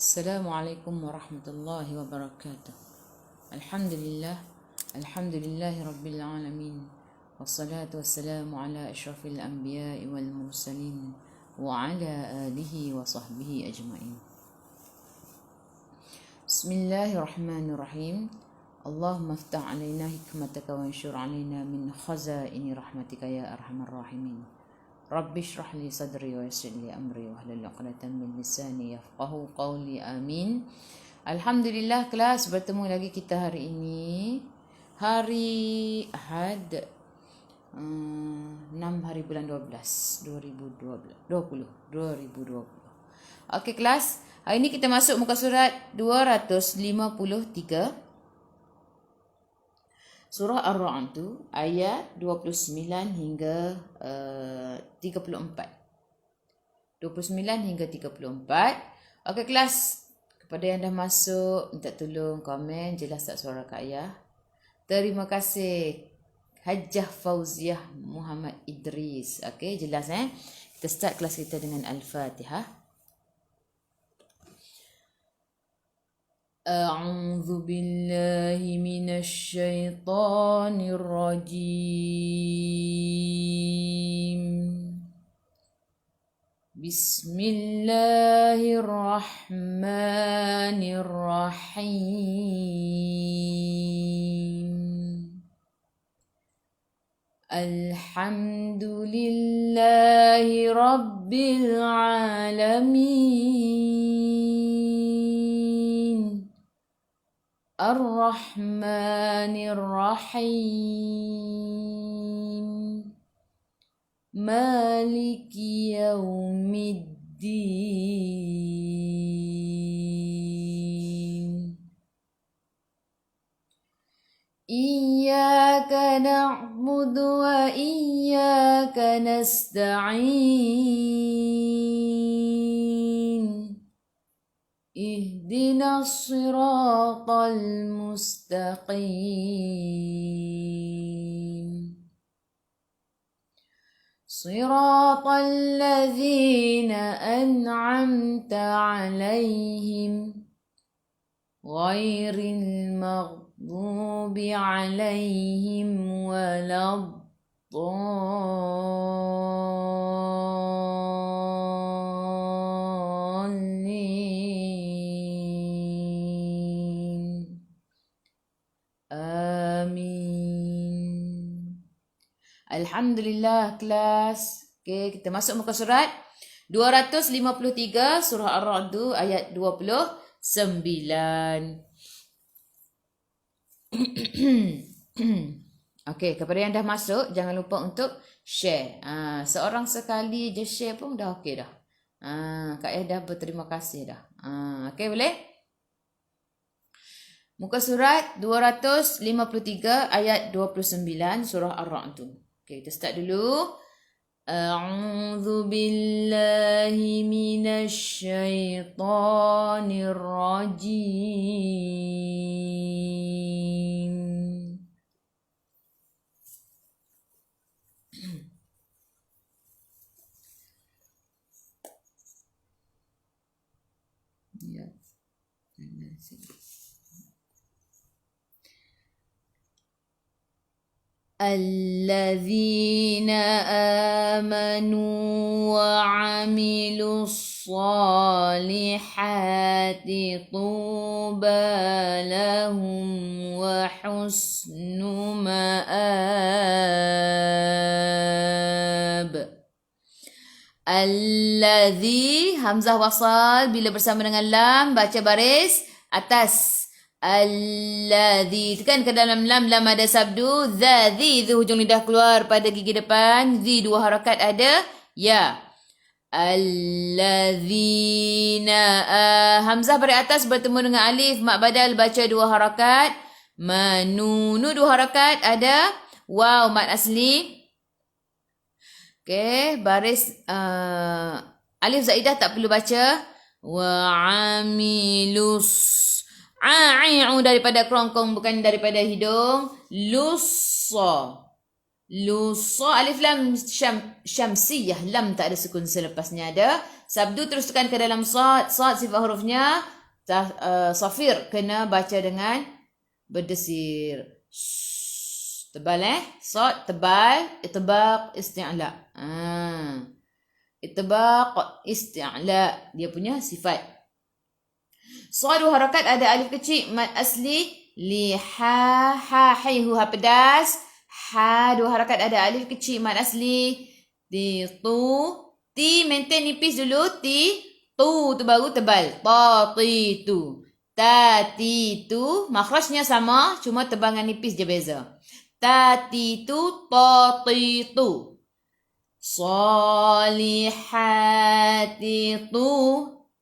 Assalamualaikum warahmatullahi wabarakatuh. Alhamdulillah, alhamdulillahi rabbil alamin. Wassalatu wassalamu ala asyrafil anbiya'i wal mursalin wa ala alihi wa sahbihi ajma'in. Bismillahirrahmanirrahim. Allahumma aftah alaina hikmataka wa anshur alaina min khazaini rahmatika ya arhamar rahimin. Rabbi shrah li sadri wa yassir li amri wa hlul 'uqdatam min lisani yafqahu qawli. Amin. Alhamdulillah, kelas, bertemu lagi kita hari ini, hari Ahad, 6 hari bulan 12 2020. Okey kelas, hari ini kita masuk muka surat 253, surah Ar-Ra'd tu ayat 29 hingga 34. 29 hingga 34. Okey kelas, kepada yang dah masuk, minta tolong komen jelas tak suara Kak Ayah. Terima kasih Hajjah Fauziah Muhammad Idris. Okey, jelas Kita start kelas kita dengan Al-Fatihah. A'udzu billahi minasy syaithanir rajim. Bismillahirrahmanirrahim. Alhamdulillahi rabbil alamin. Ar-Rahmanir Rahim. Maliki yaumiddin. Iyyaka na'budu wa iyyaka nasta'in. Ihdinas siratal mustaqim. Siratal ladzina an'amta 'alaihim ghairil maghdubi 'alaihim waladdallin. Amin. Alhamdulillah kelas. Okey, kita masuk muka surat 253 surah Ar-Ra'd ayat 29. Okey, kepada yang dah masuk jangan lupa untuk share. Seorang sekali je share pun dah okey dah. Kak Ayah dah berterima kasih dah. Okey, boleh? Muka surat 253 ayat 29 surah Ar-Ra'd. Okey, kita start dulu. A'udzu billahi minasy syaithanir rajim. Ya. الذين آمنوا وعملوا الصالحات طوبى لهم وحسن مآب. Alladhi, hamzah wasal bila bersama dengan lam, baca baris atas. Alladhi, tekan ke dalam lam, lam ada sabdu. Dhi, hujung lidah keluar pada gigi depan. Dhi, dua harakat ada ya. Alladhina, hamzah baris atas bertemu dengan alif, mak badal baca dua harakat. Manunu, dua harakat ada waw, mat asli. Okey, baris alif zaidah tak perlu baca. Wa amilus. Daripada kerongkong, bukan daripada hidung. Lussa. Lusa. Alif lam syamsiyah. Lam tak ada sukun selepasnya ada. Sabdu terus tekan ke dalam sad. Sad sifat hurufnya safir. Kena baca dengan berdesir. Tebal Sad tebal. Itbaq isti'la. Itbaq isti'la. Dia punya sifat. Sad dua harakat ada alif kecil. Mad asli. Li ha hai hu ha pedas. Ha dua harakat ada alif kecil. Mad asli. Di tu. Ti maintain nipis dulu. Ti. Tu baru tebal. Ta ti tu. Ta ti tu. Makhrajnya sama. Cuma tebangan nipis je beza. Ta ti tu. Ta ti tu. Salihati tu.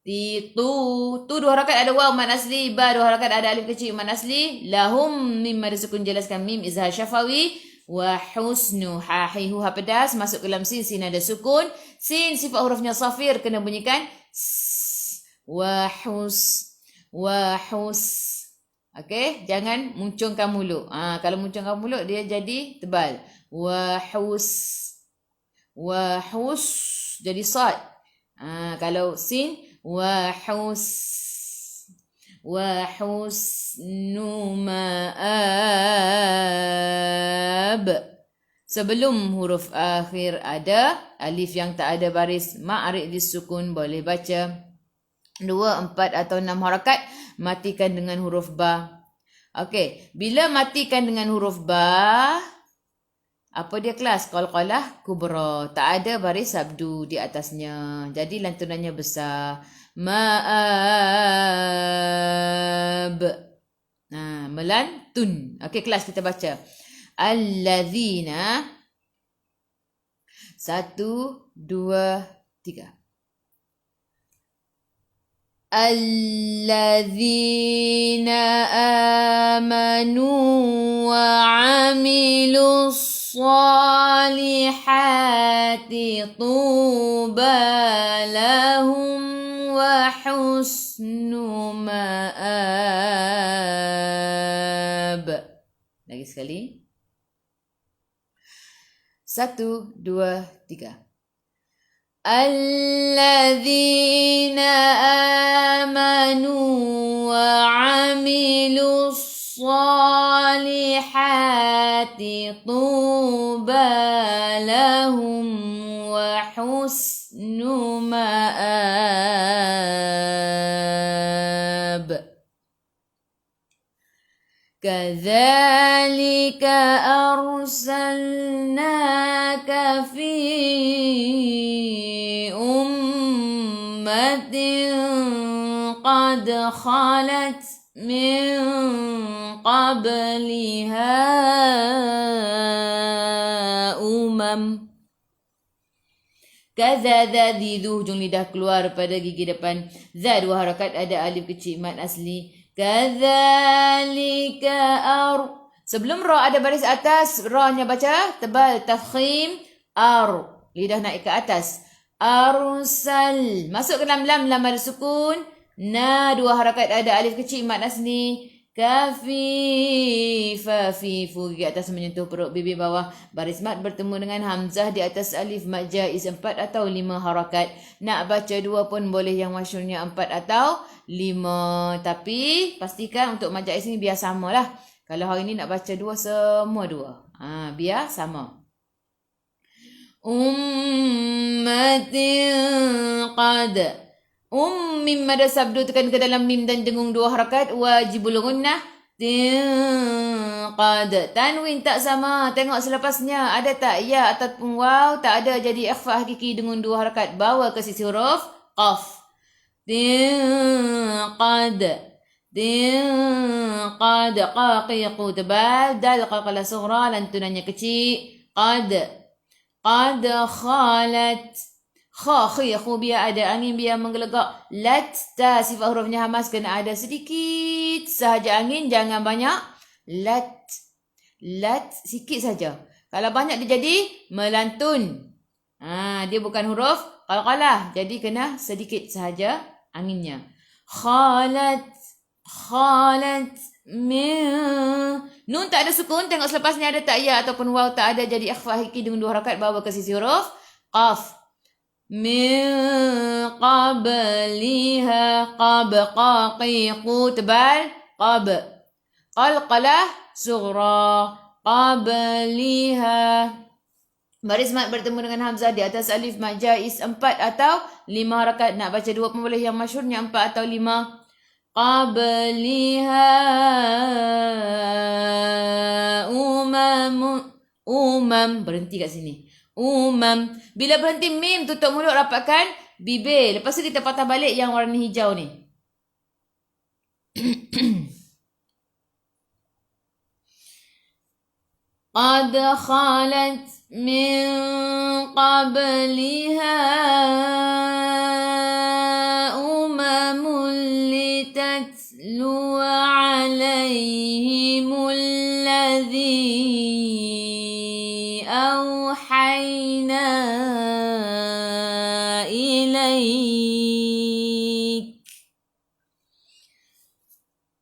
Ti tu. Tu dua harakat ada waw mad asli. Ba dua harakat ada alif kecil mad asli. Lahum mim ada sukun jelaskan mim izhar syafawi. Wa husnu ha hi hu ha pedas masuk ke dalam sin. Sin ada sukun. Sin sifat hurufnya safir kena bunyikan wa hus. Okey, jangan muncungkan mulut. Kalau muncungkan mulut dia jadi tebal. Wa hus jadi sad. Kalau sin wa husnu ma'ab. Sebelum huruf akhir ada alif yang tak ada baris ma'arid disukun, boleh baca 2, 4 atau 6 harakat. Matikan dengan huruf ba. Okey, bila matikan dengan huruf ba, apa dia kelas? Qalqalah kubra. Tak ada baris sabdu di atasnya. Jadi lantunannya besar. Ma'ab. Melantun. Okey, kelas kita baca. Allazina. 1, 2, 3. Allazina amanu wa amilus salihati tuba lahum wa husnu ma'ab. Lagi sekali. 1, 2, 3. Allazina amanu wa amilus salihati tuba lahum wa husnu ma'ab. Kadzalika arsalnaka fi ummatin qad khalat min qabliha umam. Kaza dzadi du hujung lidah keluar pada gigi depan. Za dua harakat ada alif kecil mad asli. Kadzalika sebelum ra ada baris atas, ra-nya baca tebal tafkhim lidah naik ke atas. Arsal masuk ke dalam lam ada sukun. Na dua harakat ada alif kecil mad asli. Kafi fi fu gigi atas menyentuh perut bibir bawah. Baris mad bertemu dengan hamzah di atas alif mad jaiz 4 atau 5 harakat. Nak baca 2 pun boleh, yang masyhurnya 4 atau 5. Tapi pastikan untuk mad jaiz ni biar samalah. Kalau hari ni nak baca 2 semua 2. Biar sama. Ummatin qad. Mim ada sabdu tekan ke dalam mim dan dengung 2 harakat. Wajibul gunnah. Qad. Tanwin tak sama. Tengok selepasnya. Ada tak ya ataupun waw? Tak ada. Jadi ikhfa hakiki dengan 2 harakat. Bawa ke sisi huruf qaf. Qad. Qad. Qaqiqu tebal. Dal qalqalah sughra. Lantunannya kecil. Qad khalat. Khi biar ada angin, biar menggelegak. Lat ta sifat hurufnya hamas kena ada sedikit sahaja angin, jangan banyak. Lat sikit saja. Kalau banyak dia jadi melantun. Dia bukan huruf qalqalah, jadi kena sedikit sahaja anginnya. Khalat Khalat min. Nun tak ada sukun. Tengok selepas ni ada tak ya ataupun waw tak ada. Jadi ikhfa hiki dengan 2 harakat bawa ke sisi huruf qaf. Min qabliha qaqiqu tebal qab. Qalqalah sughra qabliha. Baris mat bertemu dengan hamzah di atas alif mat jaiz 4 atau 5 harakat. Nak baca 2 pun boleh, yang masyhurnya 4 atau 5. Qabliha umam. Berhenti kat sini. Umam. Bila berhenti mim, tutup mulut, rapatkan bibir. Lepas tu kita patah balik yang warna hijau ni. Qad khalat min qabliha umamun litatlu alaihimul ladzi awhayna ilaik.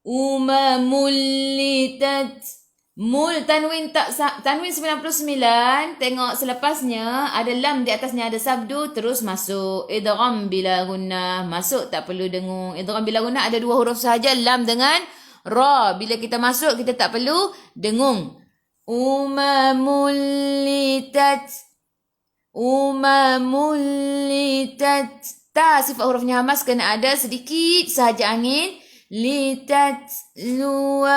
Umamul mul tanwin 99. Tengok selepasnya ada lam di atasnya, ada sabdu, terus masuk idgham bila gunnah. Masuk tak perlu dengung. Idgham bila gunnah ada 2 huruf sahaja, lam dengan ra. Bila kita masuk kita tak perlu dengung. Umamul litat. Ta sifat hurufnya hamas kena ada sedikit sahaja angin. Luwa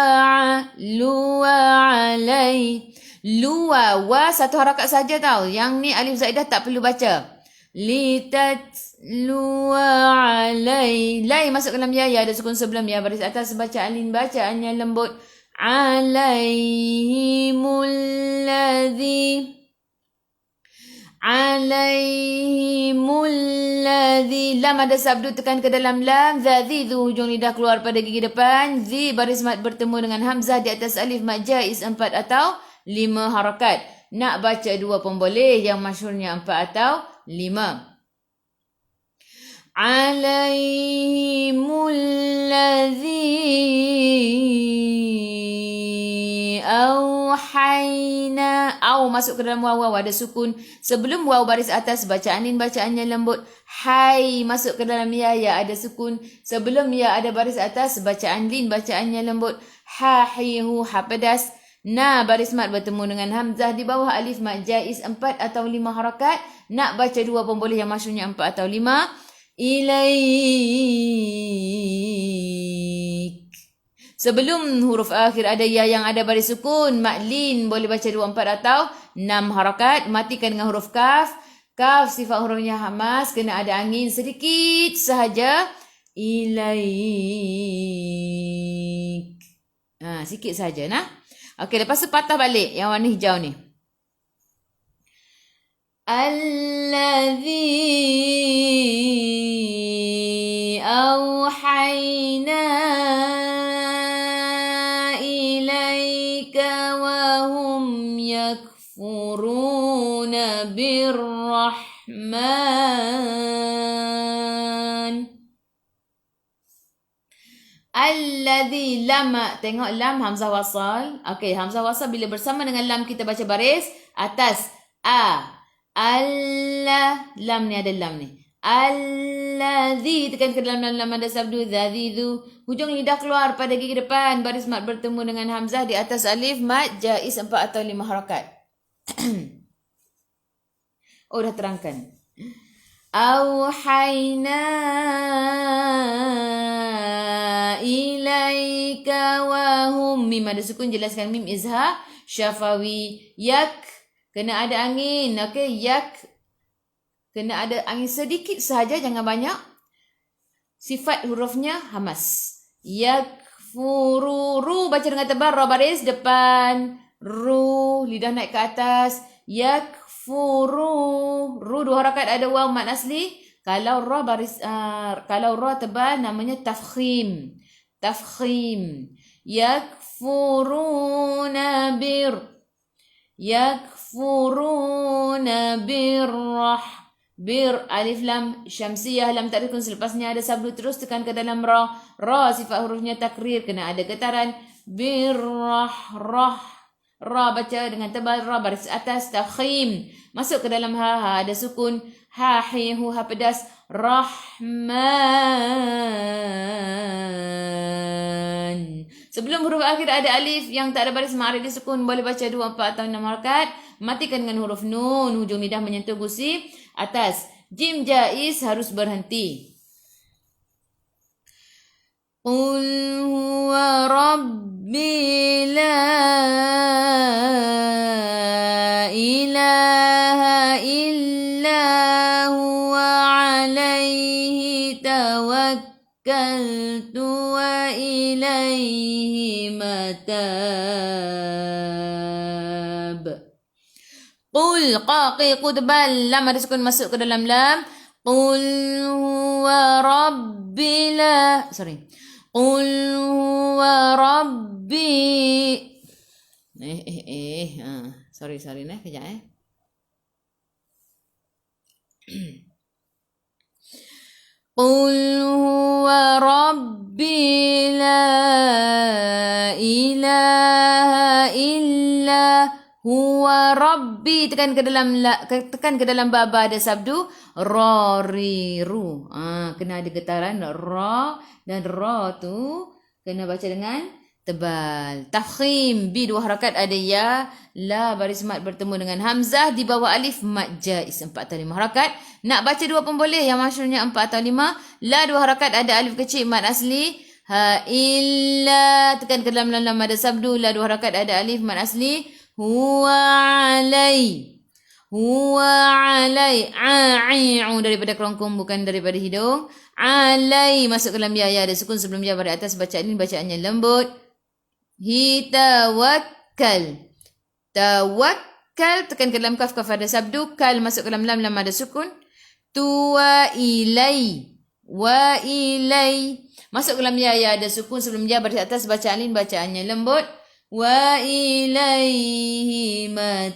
alai. Luwa wa 1 harakat saja tau. Yang ni alif zaidah tak perlu baca. Luwa alai. Lai masuk ke dalam ya, ada sukun sebelum ya. Baris atas bacaan lin, bacaannya lembut. Alaihimul ladzi lam ada sabdu, tekan ke dalam lam. Zadzi tu hujung lidah keluar pada gigi depan. Zi baris mat bertemu dengan hamzah di atas alif mat jaiz 4 atau 5 harakat. Nak baca 2 pun boleh, yang masyhurnya 4 atau 5. Alaihimul ladzi awhayna. Aw masuk ke dalam waw, ada sukun. Sebelum waw baris atas bacaan lin, bacaannya lembut. Hai masuk ke dalam ya, ada sukun. Sebelum ya ada baris atas bacaan lin, bacaannya lembut. Ha hi hu ha pedas. Na baris mat bertemu dengan hamzah di bawah alif mat jaiz 4 atau 5 harakat. Nak baca 2 pun boleh, yang maksudnya 4 atau 5. Ilaik. Sebelum huruf akhir ada ya yang ada baris sukun. Maklin boleh baca 2, 4 atau 6 harakat. Matikan dengan huruf kaf. Kaf sifat hurufnya hamas, kena ada angin sedikit sahaja. Ilaik. Sikit sahaja nah. Okey, lepas tu patah balik yang warna hijau ni. Alladzi awhayna ilaika wa hum yakfuruna birrahman. Alladzi lam, tengok lam hamzah wasal. Okey, hamzah wasal bila bersama dengan lam kita baca baris atas Allah, lam ni ada lam ni. Alladzi, tekan ke dalam lam ada sabdu zazizu. Hujung lidah keluar pada gigi depan. Baris mat bertemu dengan hamzah di atas alif mat jaiz 4 atau 5 harakat. Oh dah terangkan. Auhayna ilaika wa hum. Mim ada sukun, jelaskan mim izhar syafawi. Yak kena ada angin. Okey, yak kena ada angin sedikit sahaja, jangan banyak. Sifat hurufnya hamas. Yakfuru. Ru baca dengan tebal, ra baris depan. Ru lidah naik ke atas. Yakfuru. Ru 2 harakat, ada waw mat asli. Kalau ra baris kalau ra tebal namanya tafkhim. Tafkhim. Yakfuruna yakfuruna alif lam syamsiyah, lam tak ada selepasnya ada sabdu, terus tekan ke dalam ra. Ra sifat hurufnya takrir, kena ada getaran. Birrah. Ra baca dengan tebal, ra baris atas, tafkhim. Masuk ke dalam ha ada sukun. Ha hi hu ha pedas. Rahman. Sebelum huruf akhir ada alif yang tak ada baris ma'arif disukun, boleh baca 2, 4 atau 6 harakat. Matikan dengan huruf nun, hujung lidah menyentuh gusi atas. Jim jaiz harus berhenti. Qul huwa rabbi la ilaha illa huwa alaihi tawakkaltu wa ilaihi matab. Qul qaqi qudbal, lam ada sukun masuk ke dalam lam. Qul huwa rabbi la, Qul huwa rabbi. Sorry nah, kejap Qul huwa rabbi la ilaha illa huwa rabbi. Tekan ke dalam baba ada sabdu ra ri ru. Kena ada getaran ra, dan ra tu kena baca dengan tebal. Tafkhim, bi 2 harakat ada ya, la baris mat bertemu dengan hamzah di bawah alif, mat jaiz 4 atau 5 harakat. Nak baca 2 pun boleh, yang masyhurnya 4 atau 5. La 2 harakat ada alif kecil mat asli. Ha illa, tekan ke dalam lam ada sabdu, la 2 harakat ada alif mat asli. Huwa alai. Ai'u daripada kerongkong, bukan daripada hidung. Alai masuk ke dalam ya, ada sukun sebelum ya pada atas, bacaan ini bacaannya lembut. Tawakkal. Tekan ke dalam kaf ada sabdu, kal masuk ke dalam lam ada sukun. Wa ilai masuk ke dalam ya ada sukun sebelum ya pada atas, bacaan ini bacaannya lembut. Wa ilaihi matab.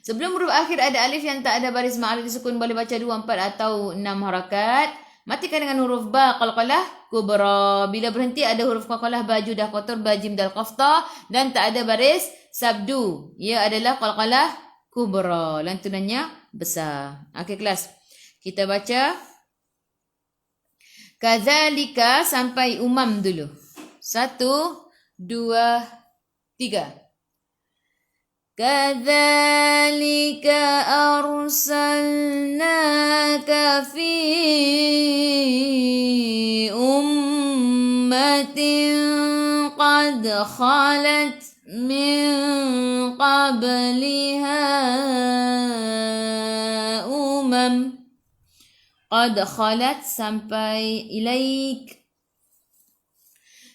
Sebelum huruf akhir ada alif yang tak ada baris ma'arif disukun, boleh baca 2, 4 atau 6 harakat. Matikan dengan huruf ba qalqalah kubra. Bila berhenti ada huruf qalqalah ba judah kotor, ba jim dal qafta, dan tak ada baris sabdu. Ia adalah qalqalah kubra, lantunannya besar. Okey kelas, kita baca kadzalika sampai umam dulu. 1, 2, 3. Kadzalika arsalnaka fi ummatin qad khalat min qabliha qad khalat sampai ilaik.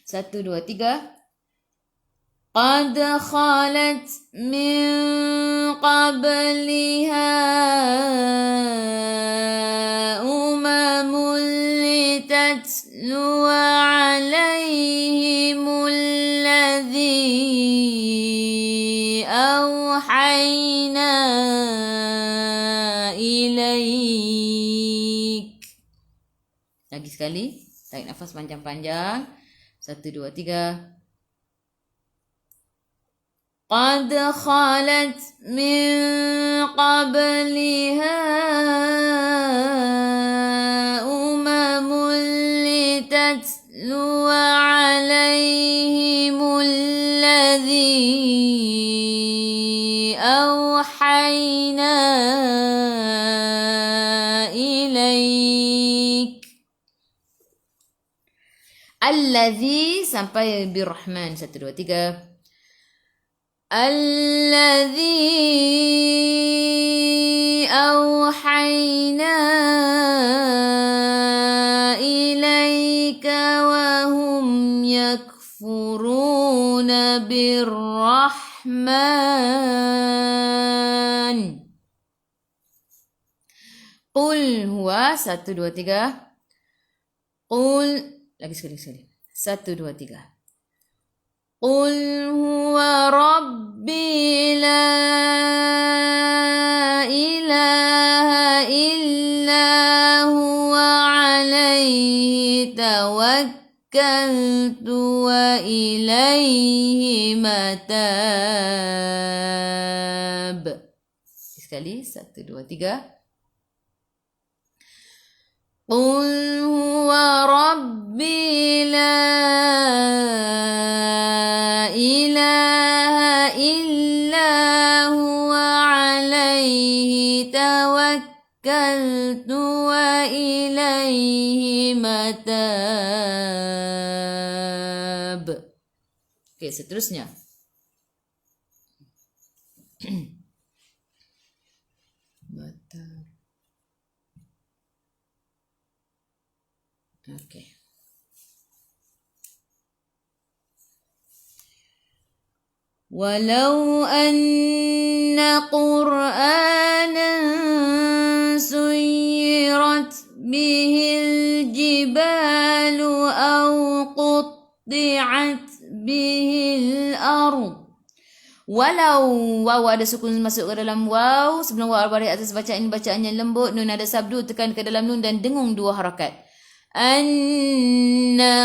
1, 2, 3. Qad khalat min qabliha umamun litatlu alaihimul ladzi awhayna ilaik. Lagi sekali, tarik nafas panjang-panjang. 1, 2, 3. Qad khalat min qabliha umamun litatlu alaihimul ladzi awhayna ilaik. Alladzi sampai birrahman. 1, 2, 3. Alladzi awhayna ilaika wa hum yakfuruna birrahman. Qul huwa. 1, 2, 3. Qul. Lagi sekali. 1, 2, 3. Qul huwa rabbi la ilaha illa huwa alaihi tawakkaltu wa ilaihi matab. Sekali, 1, 2, 3. Qul huwa rabbi la ilaha illa huwa alaihi tawakkaltu wa ilaihi matab. Okey, seterusnya. Matab. Okey. Walau anna Qur'anan suyirat bihil jibalu aw qutti'at bihil ard. Walau waw ada sukun masuk ke dalam waw, sebelum waw baris atas bacaan ini bacaan yang lembut, nun ada sabdu tekan ke dalam nun dan dengung 2 harakat. An-naqur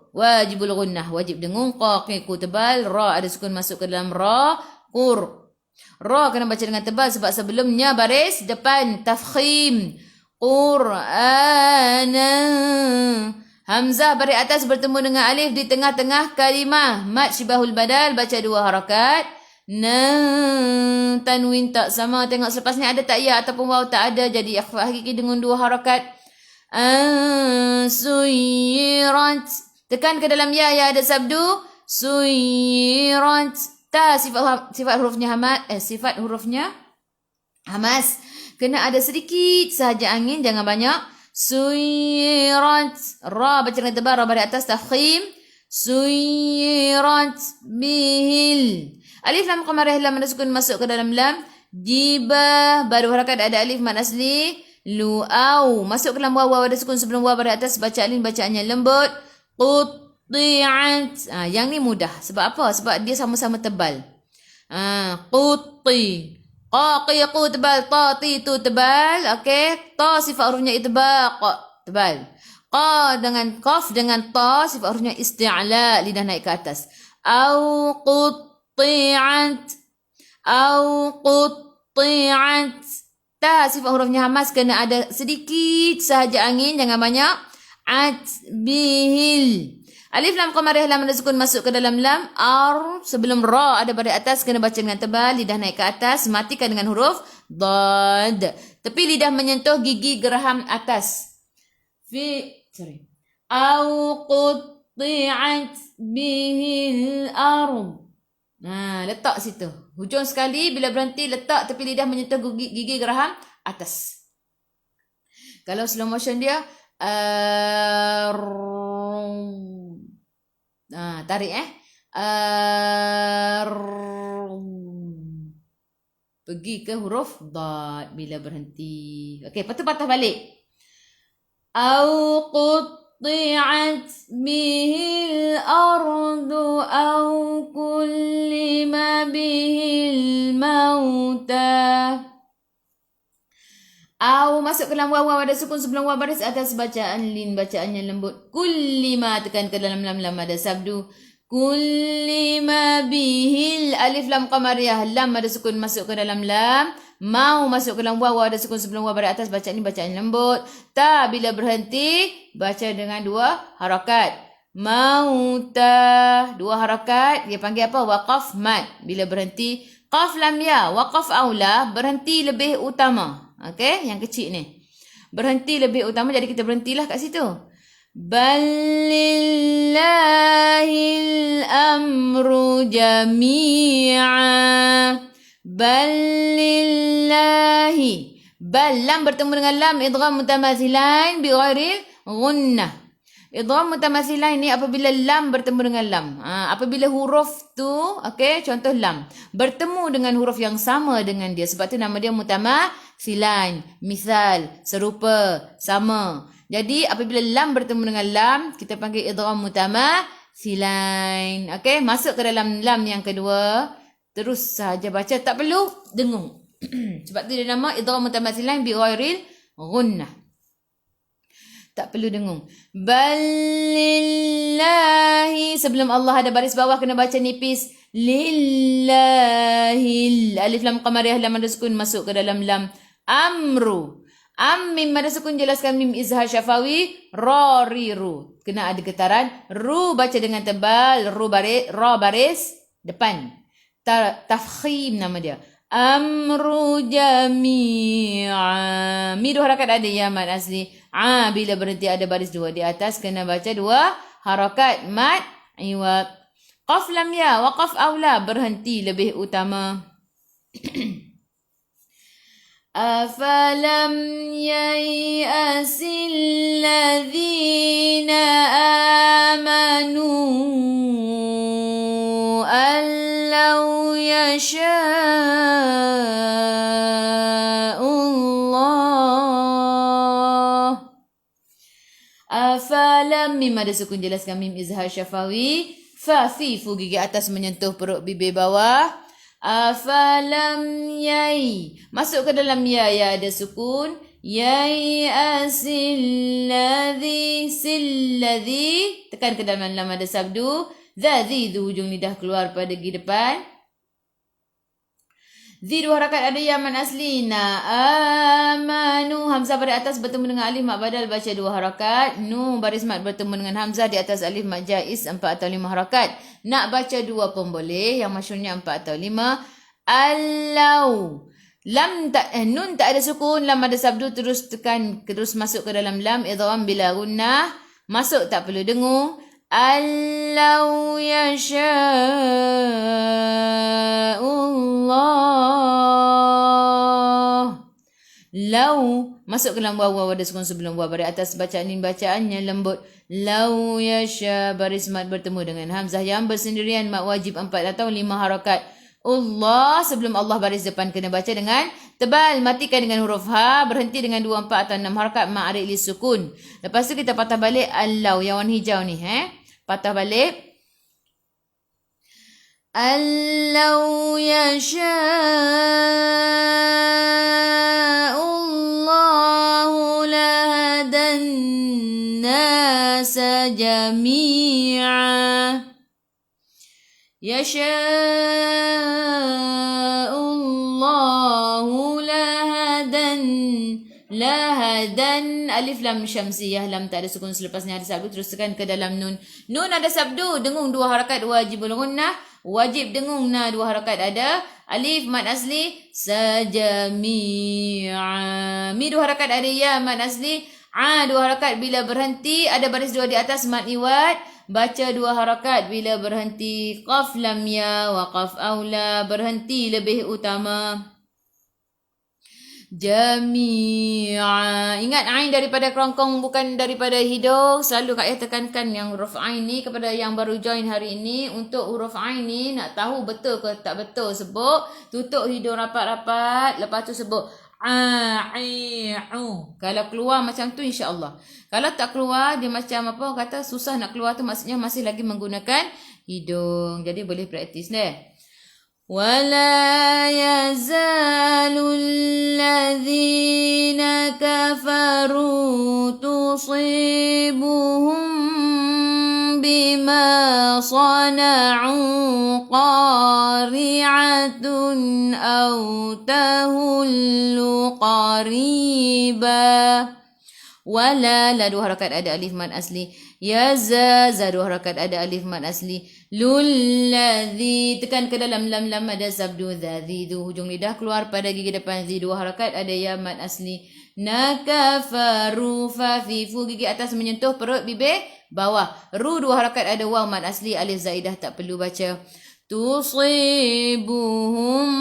wajibul gunnah, wajib dengung. Qa ku tebal, ra ada sukun masuk ke dalam ra, qur. Ra kena baca dengan tebal sebab sebelumnya baris depan tafkhim. Qur'ana. Hamzah baris atas bertemu dengan alif di tengah-tengah kalimah. Mad syibahul badal baca 2 harakat. Tanwin tak sama, tengok selepas ni ada tak ya ataupun waw, tak ada, jadi ikhfa hakiki dengan 2 harakat. Suyirat, tekan ke dalam ya ada sabdu. Suyirat. Ta sifat hurufnya sifat hurufnya hamas, kena ada sedikit sahaja angin, jangan banyak. Suyirat. Ra baca dengan tebal, ra baris atas tafkhim. Suyirat bihil. Alif lam qamariyah lam ada sukun masuk ke dalam lam. Jibah baru harakat ada alif mad asli. Lu'au masuk ke dalam waw, ada sukun sebelum waw baris atas, baca alif bacaannya lembut. Qutti'at. Yang ni mudah. Sebab apa? Sebab dia sama-sama tebal. Qutti. Qa qi qu tebal, ta ti tu tebal. Okey, ta sifat hurufnya itbaq, tebal. Qa dengan qaf dengan ta sifat hurufnya isti'la, lidah naik ke atas. Au qutti'at. Au qutti'at. Ta sifat hurufnya hamas, kena ada sedikit sahaja angin, jangan banyak. At bihil. Alif lam qamariyah lam ada sukun masuk ke dalam lam. Ar sebelum ra ada baris atas, kena baca dengan tebal, lidah naik ke atas, matikan dengan huruf dad. Tepi lidah menyentuh gigi geraham atas. Au qutti'at bihil ard. Letak situ. Hujung sekali, bila berhenti letak tepi lidah menyentuh gigi geraham atas. Kalau slow motion dia tarik pergi ke huruf dad bila berhenti. Okey, lepas tu patah balik. Au qutti'at bihil ardu au kullima bihil mauta. Au masuk ke dalam waw, ada sukun sebelum waw baris atas, bacaan lin bacaannya lembut. Kullima tekan ke dalam lam, lam ada sabdu. Kullima bihil alif lam qamariyah, lam ada sukun masuk ke dalam lam. Mau masuk ke dalam waw, ada sukun sebelum waw baris atas, bacaan ni bacaan lembut. Ta bila berhenti baca dengan 2 harakat. Mauta 2 harakat, dia panggil apa? Waqaf mad. Bila berhenti qaf lam ya, waqaf aula, berhenti lebih utama. Okey, yang kecil ni. Berhenti lebih utama, jadi kita berhentilah kat situ. Balillahil amru jami'a. Balillahi. Bal lam bertemu dengan lam idgham mutamathilain bi ghairil gunnah. Idgham mutamathilain ni apabila lam bertemu dengan lam. Apabila huruf tu, okey, contoh lam bertemu dengan huruf yang sama dengan dia. Sebab tu nama dia mutamathilain. Misal, serupa, sama. Jadi apabila lam bertemu dengan lam, kita panggil idgham mutamathilain. silain. Okey, masuk ke dalam lam yang kedua. Terus saja baca, tak perlu dengung. Sebab tu dia nama idgham mutamat silain bi ghairil gunnah. Tak perlu dengung. Balillahi. Sebelum Allah ada baris bawah kena baca nipis. Lillahi. Alif lam qamariyah lam ada sukun masuk ke dalam lam. Amru. Mim ada sukun jelaskan mim izhar syafawi. Ra ri ru. Kena ada getaran. Ru baca dengan tebal. Ra baris depan. Tafkhim nama dia. Amru jami'a. Mi dua harakat ada ya mad asli. Bila berhenti ada baris dua di atas kena baca dua harakat mad iwad. Qaf lam ya waqaf aula berhenti lebih utama. Afalam yai'asil ladzina amanu allau yasha'ullah. Afalam mim ada sukun jelaskan mim izhar syafawi. Fa fi fu gigi atas menyentuh perut bibir bawah. Afalam yai. Masuk ke dalam ya ada sukun. Yai asil ladhi sil ladhi. Tekan ke dalam lam ada sabdu. Dha tu hujung lidah keluar pada gigi depan. Zi dua harakat ada yaman asli. Amanu. Hamzah pada atas bertemu dengan alif mat badal baca dua harakat. Nu baris mat bertemu dengan hamzah di atas alif mat jaiz 4 atau 5 harakat. Nak baca dua pun boleh. Yang masyhurnya 4 atau 5. Allau. Lam tak nun tak ada sukun, lam ada sabdu terus tekan terus masuk ke dalam lam idgham bila gunnah. Masuk tak perlu dengung. Allau yasha'ullah. Lau masuk ke dalam waw ada sukun sebelum waw pada atas bacaan ini bacaannya lembut. Lau yasha baris mat bertemu dengan hamzah yang bersendirian mat wajib 4 atau 5 harakat. Allah sebelum Allah baris depan kena baca dengan tebal. Matikan dengan huruf ha, berhenti dengan 2, 4 atau 6 harakat ma'arik li sukun. Lepas tu kita patah balik allau yang warna hijau ni patah balik. Allau yasha'ullahu lahadan nasa jami'a. Yasha'ullahu lahadan alif lam syamsiyah lam tak ada sukun selepasnya ada sabdu terus tekan ke dalam nun. Nun ada sabdu dengung 2 harakat wajibul gunnah. Wajib dengung na 2 harakat ada. Alif mad asli sajami'a. Mi 2 harakat ada ya mad asli. 2 harakat bila berhenti ada baris 2 di atas mad iwad. Baca 2 harakat bila berhenti. Qaf lam ya waqaf aula berhenti lebih utama. Jami'a. Ingat ain daripada kerongkong bukan daripada hidung. Selalu Kak Ayah tekankan yang huruf ain ni kepada yang baru join hari ini. Untuk huruf ain ni nak tahu betul ke tak betul sebut. Tutup hidung rapat-rapat. Lepas tu sebut kalau keluar macam tu insya-Allah. Kalau tak keluar dia macam apa kata susah nak keluar tu maksudnya masih lagi menggunakan hidung. Jadi boleh praktis deh. وَلَا يَزَالُ الَّذِينَ كَفَرُوا تُصِيبُهُم بِمَا صَنَعُوا قَارِعَةٌ أَوْ تَهُلُّ قَرِيبًا. Wala la 2 harakat ada alif mad asli. Yaza 2 harakat ada alif mad asli. Lulladzi tekan ke dalam lam ada sabdu dzadzi tu hujung lidah keluar pada gigi depan zi 2 harakat ada ya mad asli. Nakafaru fa fi fu gigi atas menyentuh perut bibir bawah. Ru 2 harakat ada waw mad asli alif zaidah tak perlu baca. Tusibuhum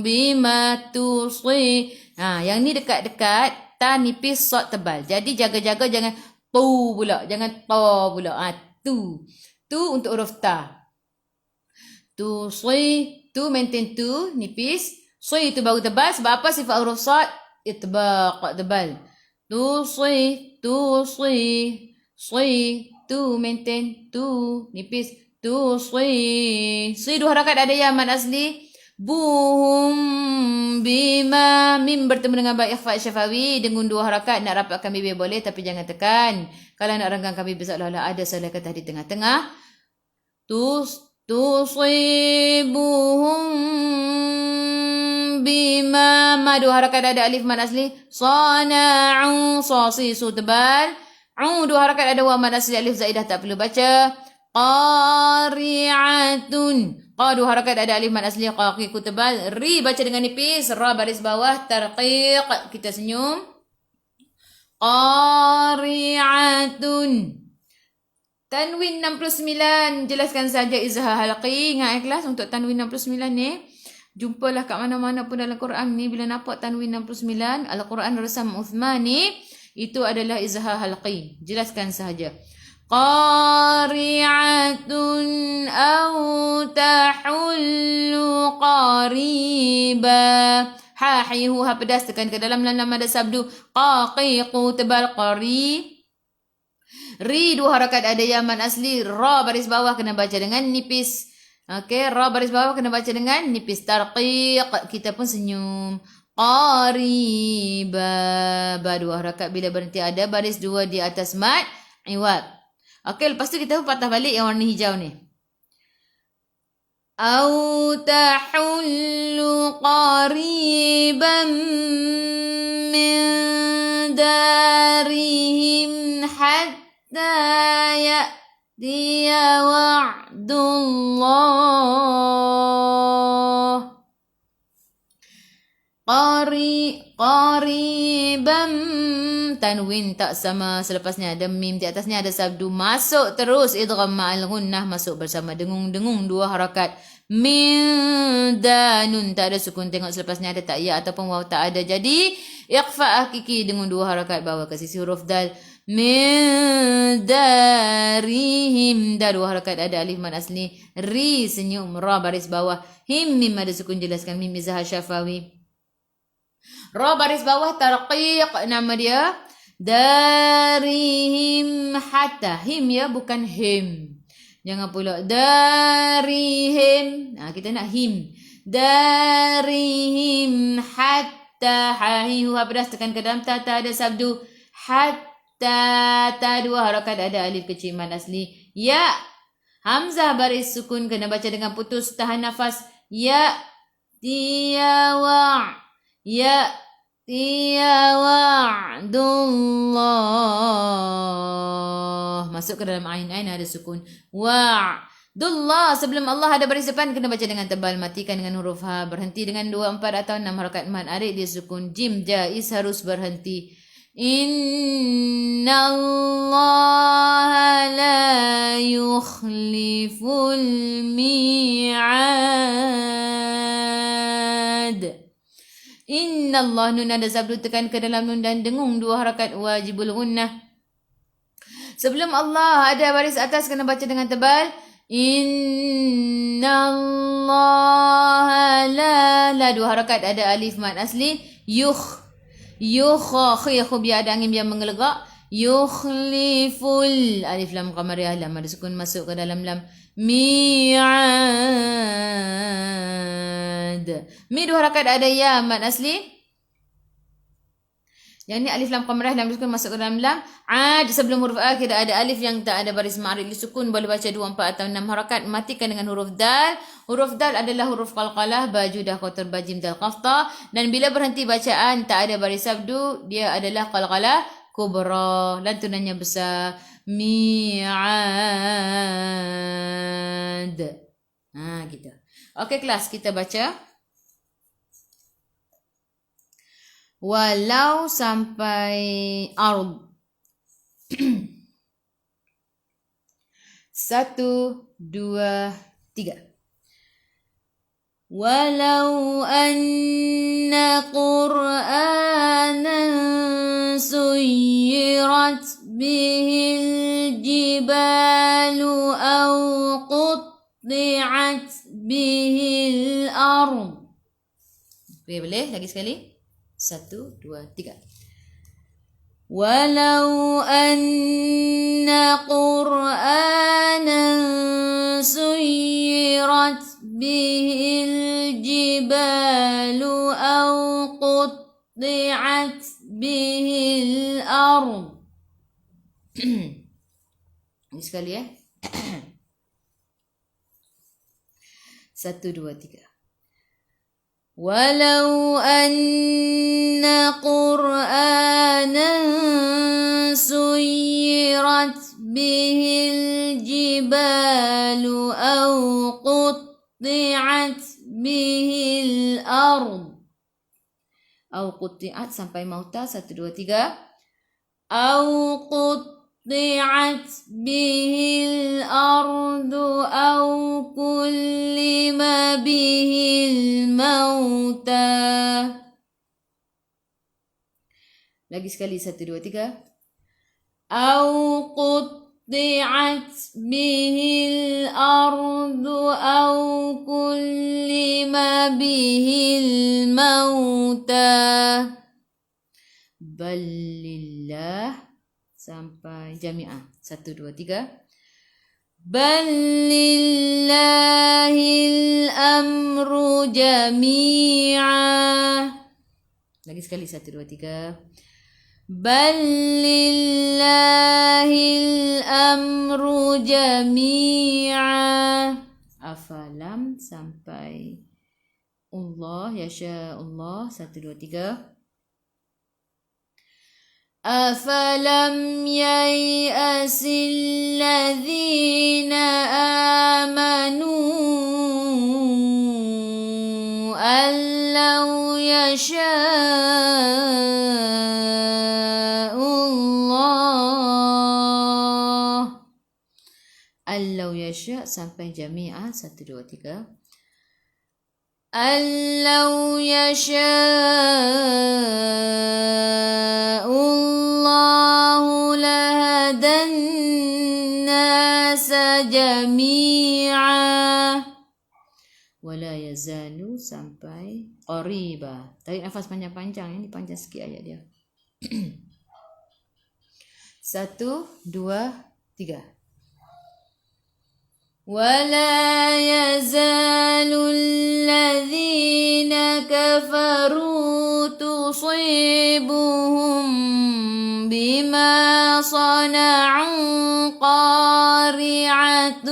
bima tusi. Yang ni dekat-dekat ta nipis sod tebal. Jadi jaga-jaga jangan tu pula, jangan ta pula. Tu. Tu untuk huruf ta. Tu maintain tu nipis. Sui tu baru tebal sebab apa sifat huruf sod itbaq tebal. Tu Tu maintain. Tu nipis. Tu Si 2 harakat ada ya mad asli. Buhum bima. Mim bertemu dengan ba ikhfa syafawi dengan 2 harakat. Nak rapatkan bibir boleh tapi jangan tekan. Kalau nak renggangkan bibir seolah-olah ada salah kata di tengah-tengah. Tusibuhum bima. Ma 2 harakat ada alif mad asli. Sana'u. Si su tebal. 2 harakat ada wa mad asli alif zaidah tak perlu baca. Qari'atun. 2 harakat ada alif mad asli qaqi ku tebal. Ri baca dengan nipis. Ra baris bawah tarqiq. Kita senyum. Qari'atun. Tanwin 69. Jelaskan saja izhar halqi. Ingat kelas untuk tanwin 69 ni. Jumpalah kat mana-mana pun dalam Quran ni. Bila nampak tanwin 69. Al-Quran Rasam Uthmani. Itu adalah izhar halqi. Jelaskan sahaja. Qari'atun au tahullu qariba. Hihu ha pedas tekan ke dalam nama ada sabdu. Qaqiqu tebal qari. Ri 2 harakat ada ya mad asli. Ra baris bawah kena baca dengan nipis. Okey, ra baris bawah kena baca dengan nipis. Tarqiq. Kita pun senyum. Qariba. Ba 2 harakat bila berhenti ada baris 2 di atas mad iwad. Okey, lepas tu kita patah balik yang warna hijau ni. Au tahullu qariban min darihim hatta ya'tiya wa'dullah. Qariban. Tanwin tak sama. Selepasnya ada mim. Di atasnya ada sabdu. Masuk terus. Idgham ma'al gunnah. Masuk bersama dengung-dengung 2 harakat. Min danun. Tak ada sukun. Tengok selepasnya ada tak ya ataupun waw tak ada. Jadi ikhfa hakiki dengan 2 harakat bawah ke sisi huruf dal. Min darihim. Dah 2 harakat ada alif mad asli. Ri senyum. Ra baris bawah. Him mim ada sukun. Jelaskan mim izhar syafawi. Ra baris bawah tarqiq nama dia. Darihim hatta. Him ya bukan him. Jangan pula darihim. Kita nak him. Darihim hatta. Hihu ha pedas tekan ke dalam ta ada sabdu. Hatta. Ta 2 harakat ada alif kecil mad asli. Ya. Hamzah baris sukun kena baca dengan putus tahan nafas. Ya. Tiyawa'. Ya'tiya wa'dullah. Masuk ke dalam ain ada sukun. Wa'dullah. Sebelum Allah ada baris depan kena baca dengan tebal. Matikan dengan huruf ha. Berhenti dengan 2, 4 atau 6 harakat mad. Arik dia sukun. Jim jaiz harus berhenti. Innallaha la yukhliful mi'ad. Innallah. Nun ada sabdu tekan ke dalam nun dan dengung 2 harakat wajibul gunnah. Sebelum Allah ada baris atas kena baca dengan tebal. Innallaha la 2 harakat ada alif mad asli. Khiyakhu biar ada angin biar mengelegak. Yukhliful. Alif lam qamariyah lam ada sukun masuk ke dalam lam. Mi'ad. Mi 2 harakat ada ya mad asli. Yang ni alif lam qamariyah lam sukun masuk ke dalam lam. Ad sebelum huruf akhir ada alif yang tak ada baris ma'rif li sukun. Boleh baca 2, 4 atau 6 harakat. Matikan dengan huruf dal. Huruf dal adalah huruf qalqalah, bajudah, kotor, bajim, dal, qafta. Dan bila berhenti bacaan tak ada baris sabdu, dia adalah qalqalah kubra. Lantunannya besar. Mi'ad. Gitu. Okey kelas, kita baca. Walau sampai ard. 1, 2, 3. Walau anna Qur'anan suyirat bihil jibalu aw qutti'at bihil ard. Boleh lagi sekali? 1, 2, 3. Walau anna Qur'anan suyirat bihil jibalu aw qutti'at bihil ard. Ini sekali ya. 1, 2, 3. Walau anna Qur'anan suyirat bihil jibalu aw qutti'at bihil ard. Aw qutti'at sampai mauta. 1, 2, 3. Aw qutti'at bihil ardu aw kullima bihil mauta. Lagi sekali. 1, 2, 3. Aw qutti'at bihil ardu aw kullima bihil mauta. Balillah sampai jami'ah. 1, 2, 3. Balillahil amru jami'ah. Lagi sekali. 1, 2, 3. Balillahil amru jami'ah. Afalam sampai Allah yasha Allah. 1, 2, 3. Afalam yai'asil ladzina amanu allau yasha'ullah. Allau yasha' sampai jami'ah. 1, 2, 3. Allau yasha'ullahu lahadan nasa jami'ah. Wala yazalu sampai qariba. Tarik nafas panjang-panjang. Ini panjang sikit ayat dia. 1, 2, 3. ولا يزال الذين كفروا تصيبهم بما صنعوا قارعة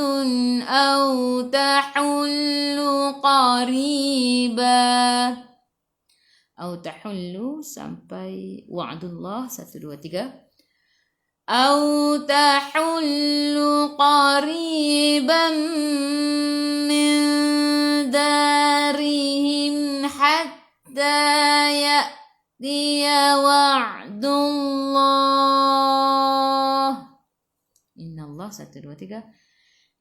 أو تحل قريبا. أو تحل sampai wa'dullah. 1, 2, 3. أو تحل قريبا من دارهم حتى يأتي وعد الله. إن الله. 1, 2, 3.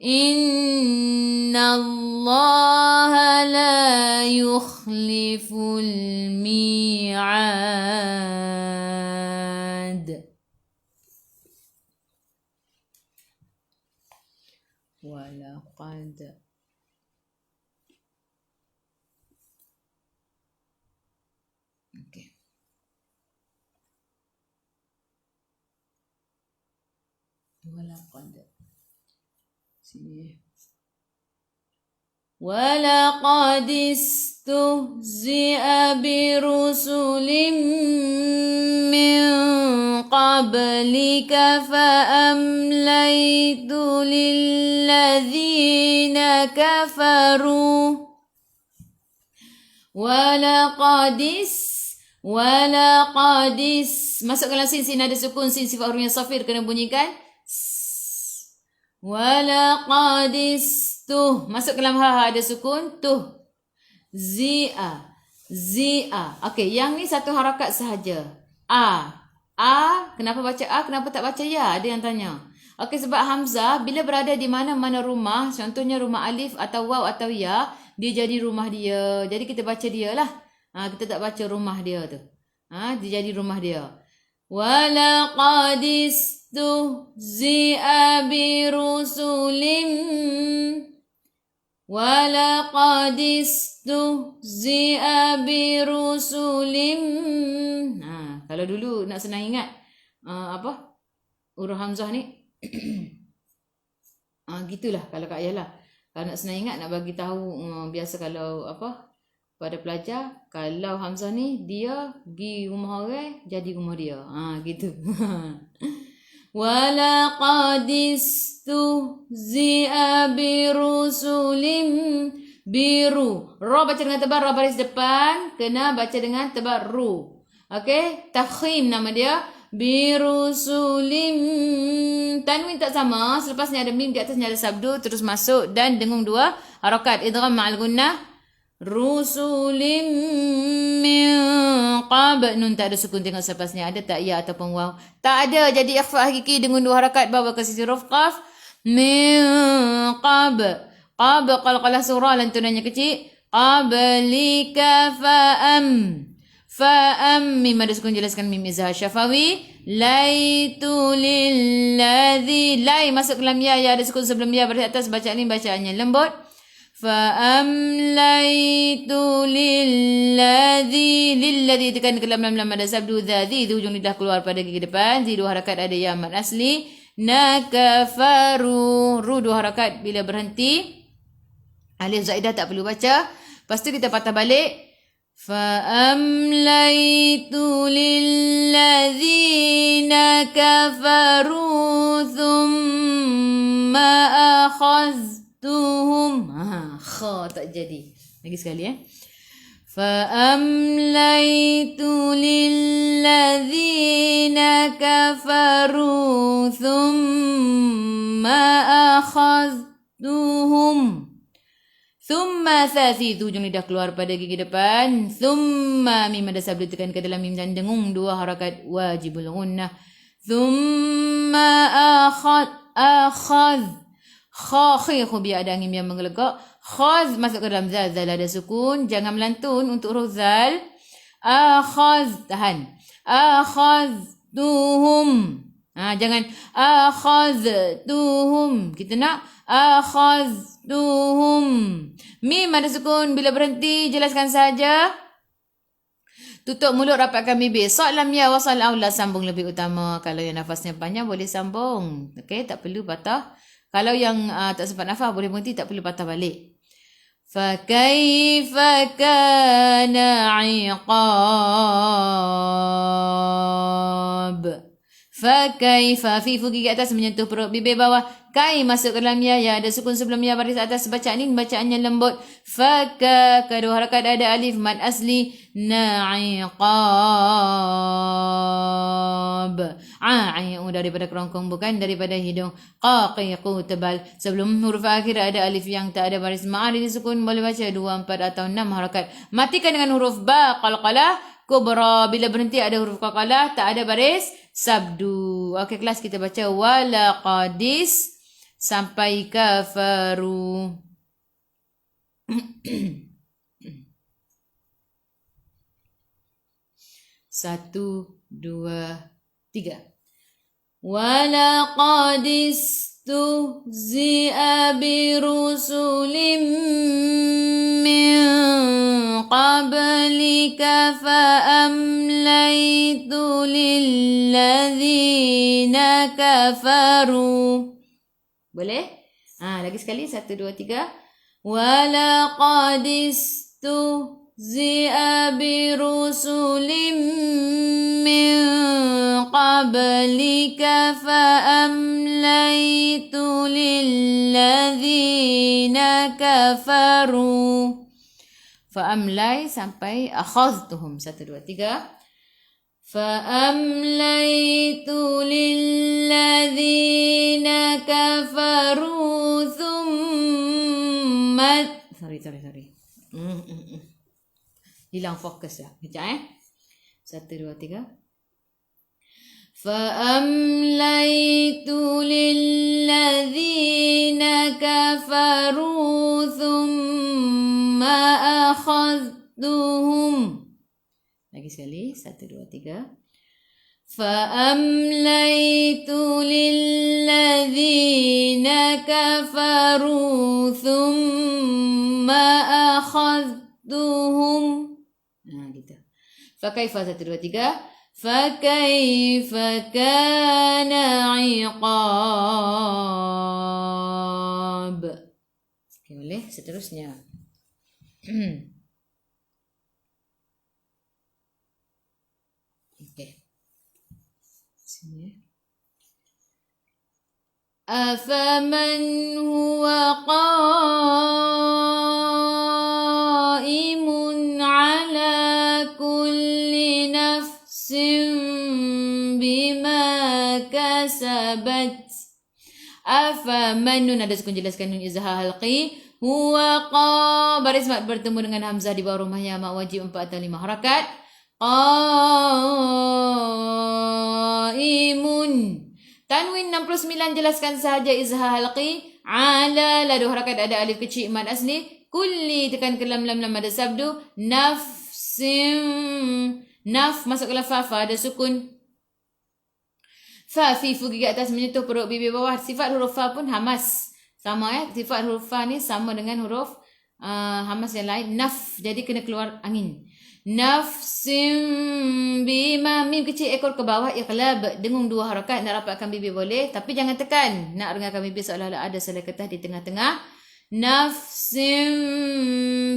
إن الله لا يخلف الميعاد. Walaqad. Okey. Walaqad. Sini. Walaqad istuhzi'a birusulim min qablika fa'amlaytu lilladzina kafaru. Walaqadis masuk dalam sin ada sukun. Sin sifat huruf yang safir kena bunyikan. Walaqadis tuh masuk dalam ha ada sukun. Tuh zi'a. Okey, yang ni satu harakat sahaja. Kenapa baca A, kenapa tak baca ya? Ada yang tanya. Okey, sebab hamzah bila berada di mana-mana rumah, contohnya rumah alif atau waw atau ya, dia jadi rumah dia. Jadi kita baca dia lah. Kita tak baca rumah dia tu. Dia jadi rumah dia. Walaqad istuhzi'a birusulim. Walaqad istuhzi'a birusulim. Kalau dulu nak senang ingat, huruf hamzah ni. Gitulah kalau Kak Ayah lah. Kalau nak senang ingat, nak bagi tahu, biasa kalau pada pelajar, kalau hamzah ni dia pergi rumah orang, jadi rumah dia. Gitu. Walaqad istuhzi'a birusulim biru. Ra baca dengan tebal, ra baris depan kena baca dengan tebal ru. Okey, tafkhim nama dia. Birusulim. Tanwin tak sama, selepas ni ada mim, di atasnya ada sabdu, terus masuk dan dengung 2 harakat idgham ma'al gunnah. Rusulim min qab. Nun tak ada sukun, tengok selepas ni ada tak ya ataupun waw. Tak ada, jadi ikhfa hakiki dengan 2 harakat bawa ke sisi huruf qaf. Min qab. Qab qalqalah surah lantunannya kecil. Qablika fa'am. Fa'am, mim ada sukun, jelaskan mim izhar syafawi. Laitu lilladzi. Lai masuk ke dalam ya, ada sukun sebelum ya, baris atas bacaan ini bacaannya lembut. Fa'amlaitu lilladzi tekan ke dalam lam ada sabdu dzadzi, di hujung lidah keluar pada gigi depan, di 2 harakat ada ya mad asli. Nakafaru, ru 2 harakat bila berhenti. Alif zaidah tak perlu baca. Lepas tu kita patah balik. Fa'amlaitu lilladzina kafaru thumma akhaztuhum. Kha tak jadi. Lagi sekali Fa'amlaitu lilladzina kafaru thumma akhaztuhum. Thumma thasi, tu hujung lidah keluar pada gigi depan. Thumma, mim ada sabdu tekan ke dalam mim dan dengung 2 harakat wajibul gunnah. Thumma akhaz. Kha biar ada angin yang menggelegak. Khaz masuk ke dalam zal, zal ada sukun, jangan melantun untuk huruf zal. Akhaz, tahan. Akhaztuhum. Jangan akhaztuhum. Kita nak akhaztuhum. Mim ada sukun, bila berhenti jelaskan saja. Tutup mulut, rapatkan bibir. Sad lam ya wasal aula, sambung lebih utama. Kalau yang nafasnya panjang boleh sambung. Okey, tak perlu patah. Kalau yang tak sempat nafas boleh berhenti, tak perlu patah balik. Fa kaifa kana iqab. Fa kaifa, fi fu gigi atas menyentuh perut, bibir bawah. Kai masuk ke dalam ya, ada sukun sebelum ya, baris atas bacaan ini bacaannya lembut. Fa ka, kedua harakat ada alif mad asli. Na'iqab. A'i'u daripada kerongkong, bukan daripada hidung. Qaqiqu tebal. Sebelum huruf akhir ada alif yang tak ada baris ma'ari di sukun, boleh baca 2, 4 atau 6 harakat. Matikan dengan huruf ba qalqalah kubra. Bila berhenti ada huruf qalqalah, tak ada baris sabdu. Okey, kelas kita baca walaqadis sampai kafaru. 1, 2, 3. Walaqad istuhzi'a birusulim min qablika fa'amlaitu lilladzina kafaru. Boleh? Lagi sekali. 1, 2, 3. Walaqad istuhzi'a birusulim min qablika fa'amlaitu lilladzina kafaru. Fa'amlai sampai akhaztuhum. 1, 2, 3. Fa'amlaitu lilladzina kafaru thumma. Sorry. Hilang fokus dah. Kejap 1, 2, 3. Fa'amlaitu lilladzina kafaru thumma akhaztuhum. Lagi sekali. 1, 2, 3. Fa'amlaitu lilladzina kafaru thumma akhaztuhum. Gitu. Fa kaifa. 1, 2, 3. فكيف كان عقاب. Okay, boleh seterusnya. Okay. Sini. أفمن هو قائم على كل نفس بما كسبت. أفمن, nun ada sukun jelaskan nun izhar halqi, huwa qa, baris mat bertemu dengan hamzah di bawah rumahnya, mak wajib 4 atau 5 harakat. Qaimun. Tanwin 69 jelaskan sahaja izhar halqi. Ala, ladu harakat ada alif kecil mad asli. Kulli tekan ke lam ada sabdu. Nafsim, naf masuk ke lafaz fa ada sukun. Fa fi fu gigi atas menyentuh perut bibir bawah. Sifat huruf fa pun hamas. Sama sifat huruf fa ni sama dengan huruf hamas yang lain. Naf, jadi kena keluar angin. Nafsim bima, mim kecil ekor ke bawah, iqlab, dengung 2 harakat, nak rapatkan bibir boleh, tapi jangan tekan. Nak dengarkan bibir seolah-olah ada selai kertas di tengah-tengah. Nafsim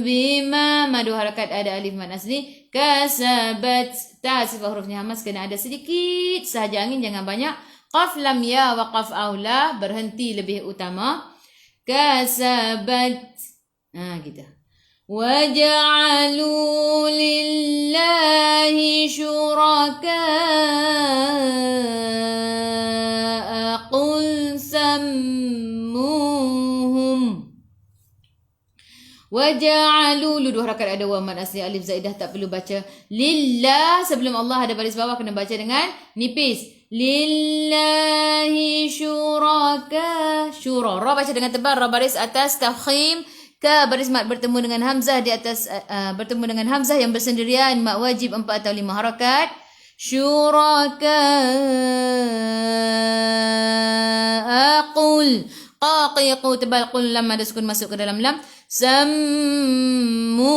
bima, madu harakat ada alif mad asli. Kasabat, ta sifat hurufnya hamas kena ada sedikit sahaja angin, jangan banyak. Qaf lam ya wa qaf aula, berhenti lebih utama. Kasabat, gitu. وَجَعَلُوا لِلَّهِ شُرَكَاءَ قُلْ سَمُّوهُمْ. وَجَعَلُوا, dua harakat ada waw mad asli, alif zaidah tak perlu baca. Lillah, sebelum Allah ada baris bawah kena baca dengan nipis. Lillahi syuraka, syura, ra baca dengan tebal, ra baris atas tafkhim. Ka baris mat bertemu dengan hamzah di atas, bertemu dengan hamzah yang bersendirian, mak wajib 4 atau 5 harakat. Syuraka aqul, qaqiqu tebal, qul lam ada sukun masuk ke dalam lam. Sammuhum,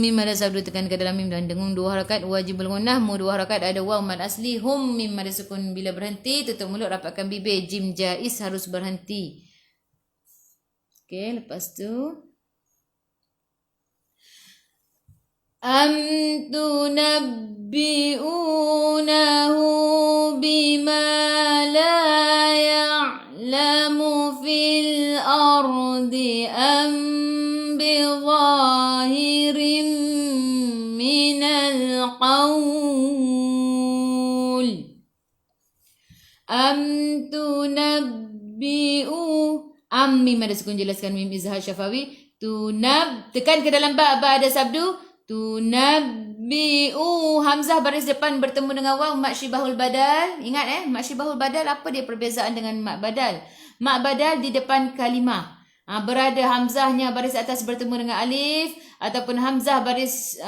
mim ada sabdu tekan ke dalam mim dan dengung 2 harakat, wajib gunnah, mu 2 harakat ada waw mad asli. Hum, mim ada sukun bila berhenti, tutup mulut, rapatkan bibir, jim jaiz harus berhenti. Okay, lepas tu am tunabbi'unahu bima la ya'lamu fil ardi am bizahirin minal qawl. Am tunabbi'u, am mim ada sukun jelaskan mim izhar syafawi. Tunab, tekan ke dalam ba ada sabdu. Tunabbi'u, hamzah baris depan bertemu dengan waw, mak syibahul badal. Ingat mak syibahul badal, apa dia perbezaan dengan mak badal? Mak badal di depan kalimah, berada hamzahnya baris atas bertemu dengan alif, ataupun hamzah baris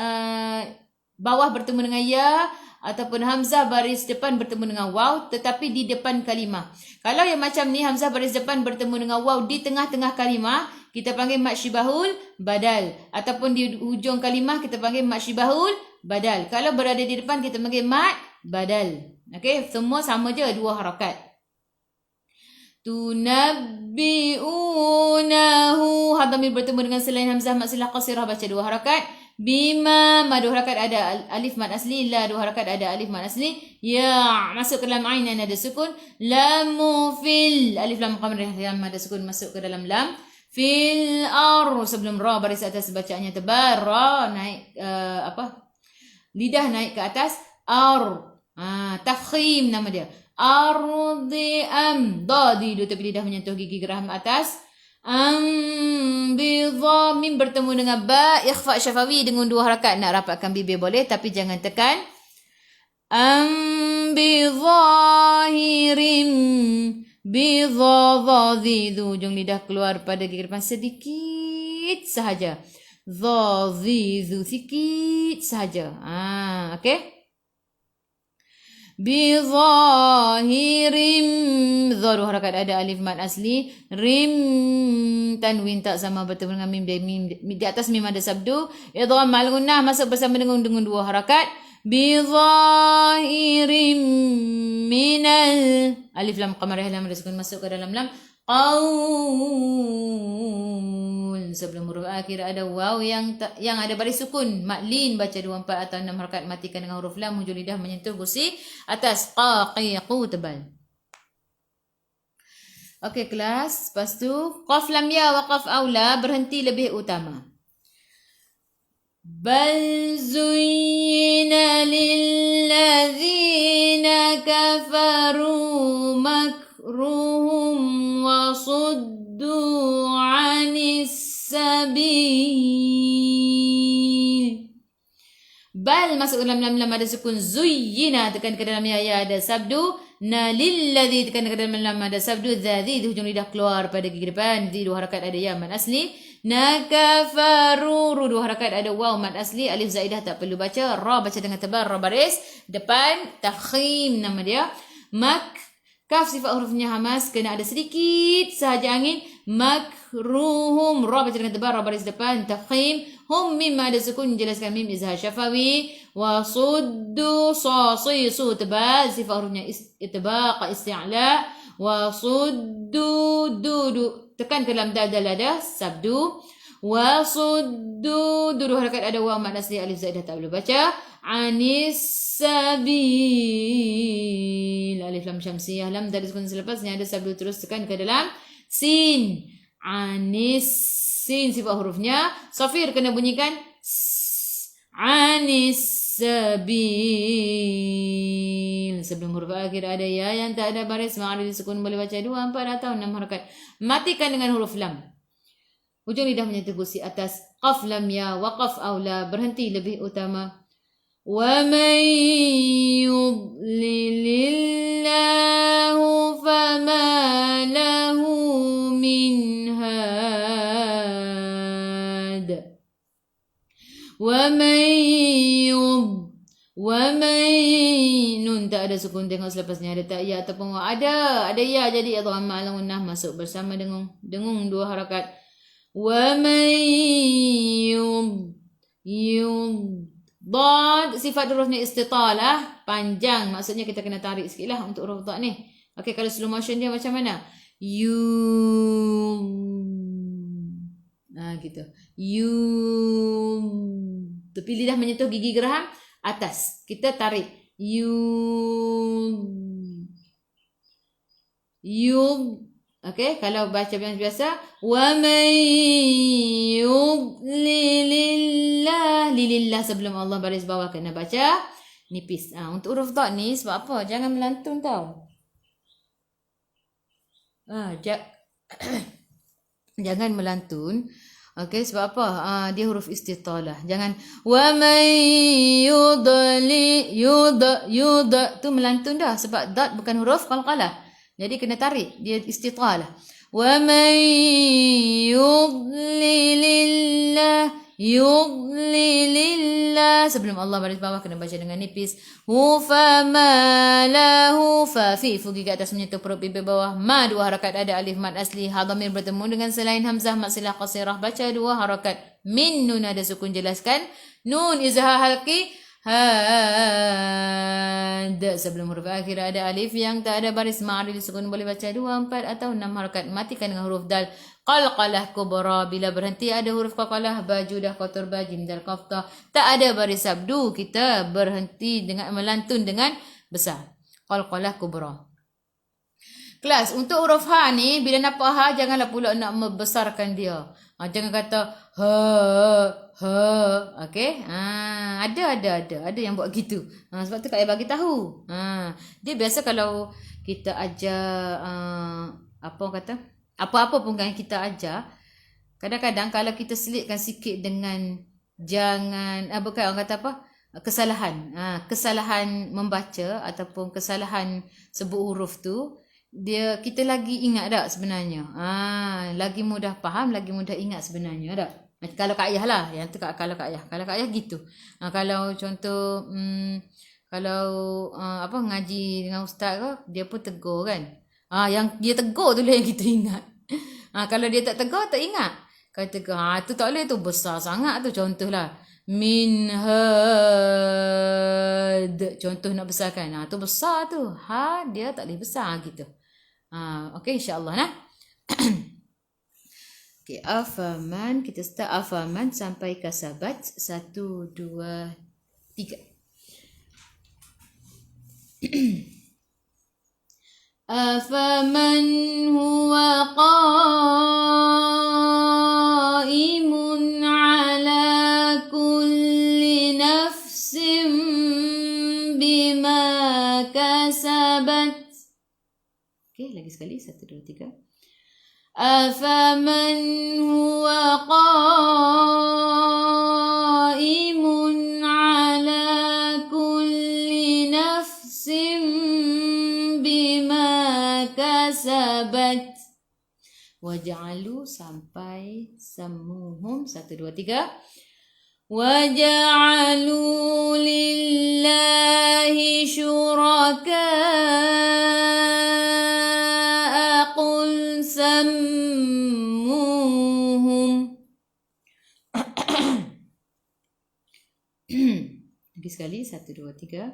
bawah bertemu dengan ya, ataupun hamzah baris depan bertemu dengan waw tetapi di depan kalimah. Kalau yang macam ni, hamzah baris depan bertemu dengan waw di tengah-tengah kalimah, kita panggil mat syibahul badal, ataupun di hujung kalimah kita panggil mat syibahul badal. Kalau berada di depan kita panggil mat badal. Okey, semua sama je 2 harakat. Tunabbi'unahu, hadamir bertemu dengan selain hamzah mat silah qasirah, baca 2 harakat. Bima, madu harakat ada alif mad asli. La, 2 harakat ada alif mad asli. Ya, masuk ke dalam ain yang ada sukun. Lamu fil, alif lam qamariyah yang ada sukun masuk ke dalam lam. Fil ar, sebelum ra baris atas bacaannya tebal, ra naik lidah naik ke atas. Ar, tafkhim nama dia. Ardi am, dadi, dua tepi lidah menyentuh gigi geraham atas. Bidha, mim bertemu dengan ba, ikhfa syafawi dengan 2 harakat, nak rapatkan bibir boleh tapi jangan tekan. Bidhahirim, bidha, dhadhi, ujung lidah keluar pada gigi depan sedikit sahaja. Dhadhi, sikit sahaja. Okey. Bizahirim, dha 2 harakat ada alif mad asli. Rim, tanwin tak sama bertemu dengan mim di atas mim ada sabdu. Idgham ma'al gunnah masuk bersama dengan 2 harakat. Bizahirim minal alif lam qamariyah lam ada sukun masuk ke dalam lam. Qaul. Sebelum huruf akhir ada waw yang ada baris sukun. Maklin baca 2 4 atau 6 harakat, matikan dengan huruf lam, hujung lidah menyentuh gusi atas. Qaqiqu tebal. Okey kelas. Lepas tu qaf lam ya wa qaf aula berhenti lebih utama. Bal zuyyina lillazina kafaru makruhum wa suddu 'anis sabil. Bal masuk dalam lam ada sukun. Zuyyina tekan ke dalam ya ada sabdu. Na lilladzi tekan ke dalam lam ada sabdu. Dzadzi hujung lidah keluar pada gigi depan. Di 2 harakat ada ya mad asli. Na kafaru 2 harakat ada waw mad asli. Alif zaidah tak perlu baca. Ra baca dengan tebal, ra baris depan. Tafkhim nama dia. Kaf sifat hurufnya hamas kena ada sedikit sahaja angin. Makruhum ra baca dengan tebal, ra baris depan. Tafkhim. Hum mim ada sukun, jelaskan mim izhar syafawi. Wa suddu sasi su tebal sifat hurufnya itbaq isti'la. Wa suddu du tekan ke dalam dal ada sabdu. Wa suddu 2 harakat ada waw mad asli, alif zaidah tak boleh baca. Anis sabil alif lam syamsiyah lam dari sukun selepasnya ada sabdu, terus tekan ke dalam sin. Anis sin sifat hurufnya safir kena bunyikan anis sabil. Sebelum huruf akhir ada ya yang tak ada baris ma'arif sukun, boleh baca 2 4 atau 6 harakat, matikan dengan huruf lam, hujung lidah menyentuh gusi atas. Qaf lam ya wa qaf aula berhenti lebih utama. Wa man yudlilillahu fama lahu min had. Wa man nun tak ada sukun, tengok selepasnya ada tak ya ataupun ada ya, jadi dhamma launah masuk bersama dengung 2 harakat. Wa man Dad sifat hurufnya istitalah, panjang, maksudnya kita kena tarik sikit lah untuk huruf dad ni. Okey, kalau slow motion dia macam mana? Gitu. Tepi lidah menyentuh gigi geraham atas, kita tarik. Okey, kalau baca biasa, wa man yudlilillah, lilillah sebelum Allah baris bawah kena baca nipis. Untuk huruf dad ni sebab apa? Jangan melantun tau. Jangan melantun. Okey, sebab apa? Dia huruf istitalah. Jangan wa man yud tu melantun dah sebab dad bukan huruf qalqalah. Jadi kena tarik, dia istitalah. Wa man yudlilillah sebelum Allah baris bawah kena baca dengan nipis. Fa ma lahu fa fi fugi ke atas menyentuh perut bibir bawah. Ma 2 harakat ada alif mad asli. Ha dhamir bertemu dengan selain hamzah mad silah qasirah baca 2 harakat. Min nun ada sukun, jelaskan. Nun izhar halqi had sebelum huruf akhir ada alif yang tak ada baris ma'arif sukun, boleh baca 2 4 atau 6 harakat, matikan dengan huruf dal. Qalqalah kubra bila berhenti ada huruf qalqalah, baju dah kotor bajim dal qafta tak ada baris sabdu, kita berhenti dengan melantun dengan besar. Qalqalah kubra. Kelas untuk huruf ha ni bila nampak ha janganlah pula nak membesarkan dia. Jangan kata okey. Ada yang buat gitu. Sebab tu Kak Ai bagi tahu. Dia biasa kalau kita ajar apa-apa pun kan kita ajar, kadang-kadang kalau kita selitkan sikit dengan bukan orang kata apa? Kesalahan membaca ataupun kesalahan sebut huruf tu, kita lagi ingat tak sebenarnya. Lagi mudah faham, lagi mudah ingat sebenarnya tak. Kalau Kak Ayah lah, yang tu kalau Kak Ayah gitu. Kalau contoh kalau ngaji dengan ustaz ke, dia pun tegur kan. Yang dia tegur tu lah yang kita ingat. Kalau dia tak tegur tak ingat. Kalau tegur tu tak boleh, tu besar sangat tu contohlah. Minhad. Contoh nak besarkan. Tu besar tu. Ha, dia tak boleh besar gitu. Okey, insyaAllah nah. Okey, afaman. Kita start afaman sampai kasabat. 1, 2, 3. Afaman huwa qaimun ala kulli nafsin bima kasabat. Okey, lagi sekali. 1, 2, 3. Afaman huwa qaimun ala kulli nafsin bima kasabat. Waja'alu sampai sammuhum. 1, 2, 3. Waja'alu lillahi syuraka'a qul sammuhum. Lagi sekali. 1, 2, 3.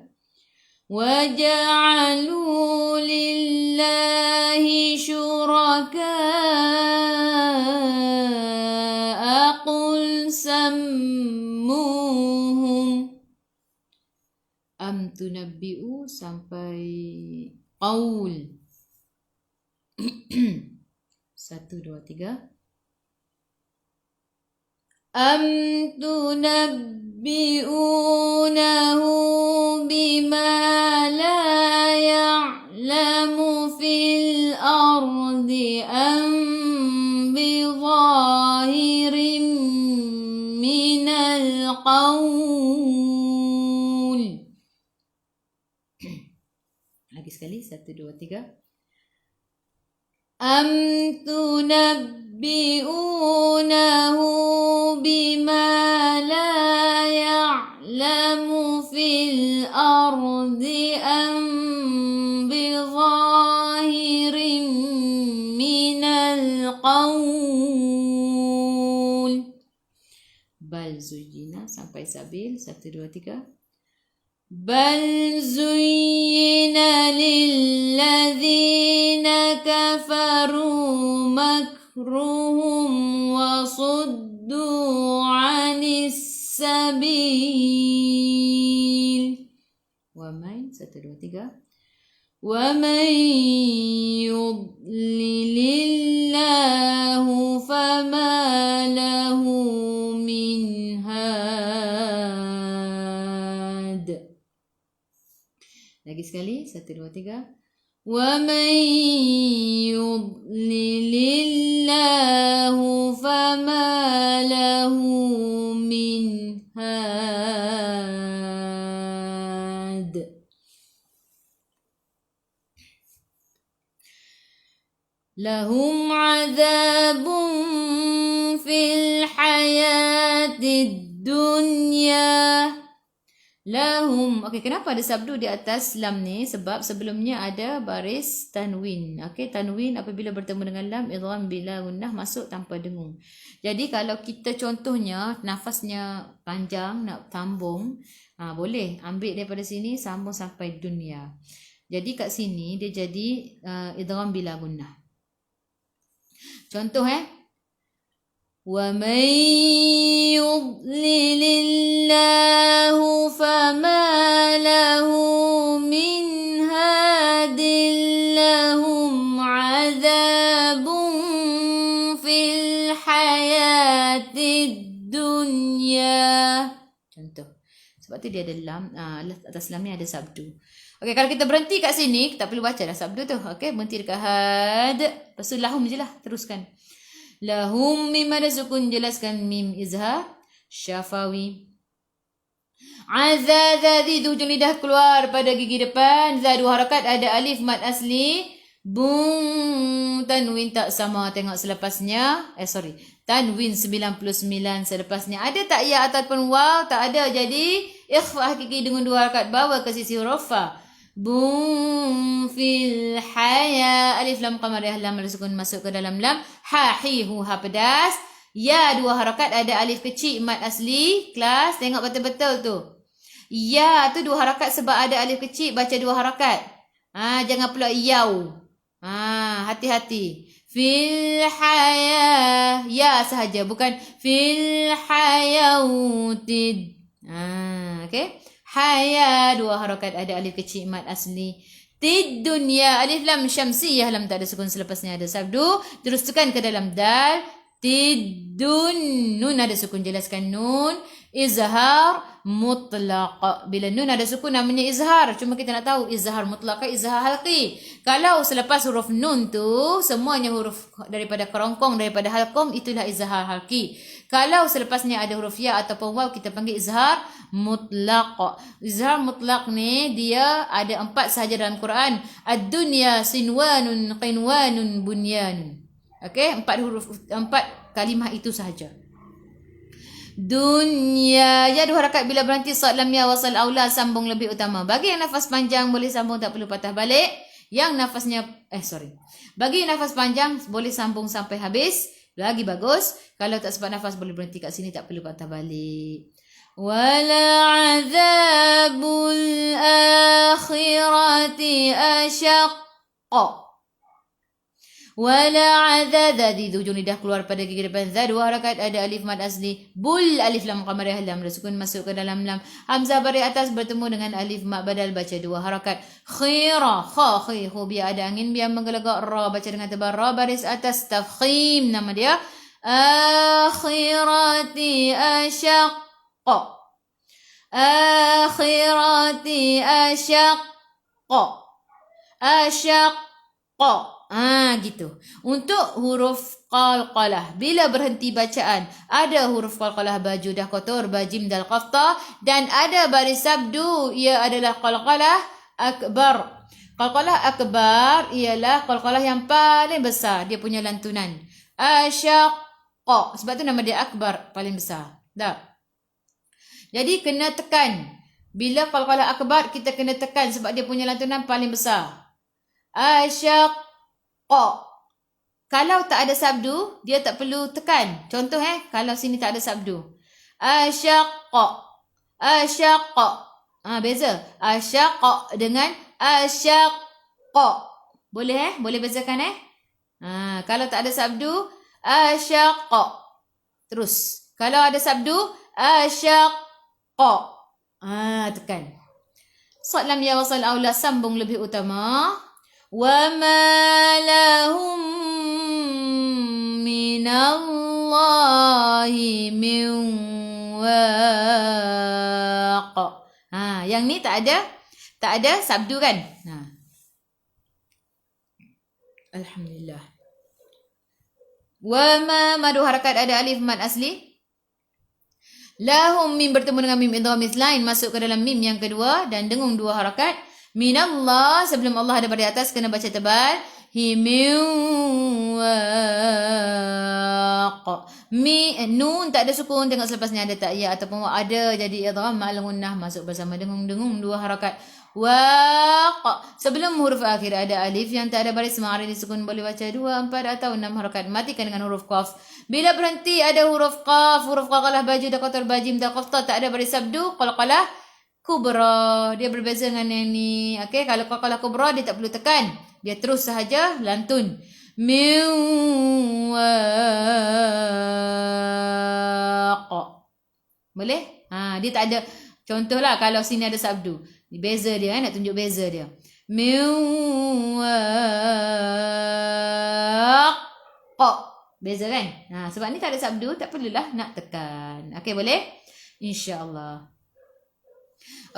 Waja'alu lillahi syuraka'a qul sammuhum. Am tunabbi'u sampai qaul. 1, 2, 3. Am tunabbi'unahu bima la ya'lamu fil ardi am bizahirin minal qaul. Lagi sekali. 1, 2, 3. Am tunabbi'unahu bima la ya'lamu fil ardi am bizahirin minal qaul. Bal zujina sampai sabil. 1, 2, 3. Bal zuyyina lilladzina kafaru makruhum wa suddu 'anis sabil. Wa man. 1, 2, 3. Wa man yudlilillahu fama lahu min had. Lagi sekali. 1, 2, 3. Wa man yudlilillahu fama lahu min had. Lahum azabun fil hayatid dunya. Lahum. Okey, kenapa ada sabdu di atas lam ni? Sebab sebelumnya ada baris tanwin. Okey, tanwin apabila bertemu dengan lam idgham bila gunnah masuk tanpa dengung. Jadi kalau kita contohnya nafasnya panjang nak sambung, boleh ambil daripada sini sambung sampai dunia. Jadi kat sini dia jadi idgham bila gunnah. Contoh وَمَنْ يُضْلِلِ اللَّهُ فَمَا لَهُ مِنْ هَادٍ لَهُمْ عَذَابٌ فِي الْحَيَاةِ الدُّنْيَا. Contoh. Sebab tu dia ada lam, atas lam ni ada sabdu. Okey, kalau kita berhenti kat sini, tak perlu baca dah sabdu tu. Okey, berhenti dekat had. Lepas tu lahum je lah, teruskan. Lahum mim ada sukun, jelaskan mim izhar syafawi. Azazadi tu hujung lidah keluar pada gigi depan. Za 2 harakat, ada alif mad asli. Bung tanwin tak sama, tengok selepasnya. Tanwin 99 selepasnya. Ada tak ya ataupun waw? Tak ada. Jadi ikhfa hakiki dengan 2 harakat bawa ke sisi huruf fa. Bum fil haya. Alif lam qamariyah lam sukun masuk ke dalam lam. Ha hi hu ha pedas. Ya 2 harakat ada alif kecil mat asli. Kelas tengok betul-betul tu. Ya tu 2 harakat sebab ada alif kecil, baca 2 harakat. Jangan pula yau. Hati-hati. Fil hayah. Ya sahaja, bukan fil hayautid. Okey. Haya 2 harakat ada alif kecil mat asli. Tid dunya alif lam syamsiyah, lam tak ada sukun selepasnya ada sabdu. Terus tekan ke dalam dal. Tidun, nun ada sukun, jelaskan nun. Izhar mutlaq. Bila nun ada sukun namanya izhar. Cuma kita nak tahu izhar mutlaq ke izhar halqi. Kalau selepas huruf nun tu semuanya huruf daripada kerongkong, daripada halqum, itulah izhar halqi. Kalau selepasnya ada huruf ya ataupun waw, kita panggil izhar mutlaq. Izhar mutlaq ni dia ada 4 sahaja dalam Quran. Ad-dunya sinwanun qinwanun bunyanun. Okey, 4 kalimah itu sahaja. Dunya, ya 2 harakat bila berhenti sad lam ya wasal aula, sambung lebih utama. Bagi yang nafas panjang boleh sambung, tak perlu patah balik. Yang nafasnya bagi yang nafas panjang boleh sambung sampai habis, lagi bagus. Kalau tak sempat nafas boleh berhenti kat sini, tak perlu patah balik. Wala azabul akhirati asyaqqa. Wala azada, di ujung lidah keluar pada gigi depan za 2 harakat ada alif mad asli. Bul alif lam qamariyah, lam sukun masuk ke dalam lam. Hamzah baris atas bertemu dengan alif mak badal, baca 2 harakat. Khira kha khi hu, biar ada angin biar menggelegak. Ra baca dengan tebal, ra baris atas tafkhim nama dia. Akhirati asyaqqa. Akhirati asyaqqa. Asyaqqa. Gitu. Untuk huruf qalqalah, bila berhenti bacaan, ada huruf qalqalah baju dah kotor, bajim dal qafta, dan ada baris sabdu, ia adalah qalqalah akbar. Qalqalah akbar ialah qalqalah yang paling besar, dia punya lantunan. Asyaqqa, sebab tu nama dia akbar, paling besar. Dah. Jadi kena tekan. Bila qalqalah akbar kita kena tekan sebab dia punya lantunan paling besar. Asyaqqa. Kalau tak ada sabdu, dia tak perlu tekan. Contoh kalau sini tak ada sabdu. Asyaqqa. Asyaqqa. Beza. Asyaqqa dengan asyaqqa. Boleh boleh bezakan kalau tak ada sabdu, asyaqqa. Terus. Kalau ada sabdu, asyaqqa. Tekan. Sad lam ya wasal aula, sambung lebih utama. وَمَا لَهُمْ مِنَ اللَّهِ مِنْ وَاقٍ. Yang ni tak ada sabdu kan? Alhamdulillah. وَمَا madu harakat ada alif mad asli. Lahum mim bertemu dengan mim idgham mislain, masuk ke dalam mim yang kedua dan dengung 2 harakat. Minallah, sebelum Allah ada pada atas kena baca tebal. Himiwaq. Nun tak ada sukun, tengok selepasnya ada tak ya ataupun ada, jadi idgham ma'al gunnah, masuk bersama dengung-dengung 2 harakat. Waq. Sebelum huruf akhir ada alif yang tak ada baris ma'arif disukun, boleh baca 2, 4 atau 6 harakat. Matikan dengan huruf qaf. Bila berhenti ada huruf qaf, huruf qalqalah baju dah kotor, bajim dah qafta, tak ada baris sabdu, qalqalah kubra. Dia berbeza dengan yang ni. Okey, kalau qalqalah kubra dia tak perlu tekan. Dia terus sahaja lantun. Miwaq. Boleh? Dia tak ada. Contohlah kalau sini ada sabdu. Beza dia nak tunjuk beza dia. Miwaq. Beza kan? Sebab ni tak ada sabdu, tak perlulah nak tekan. Okey, boleh? InsyaAllah.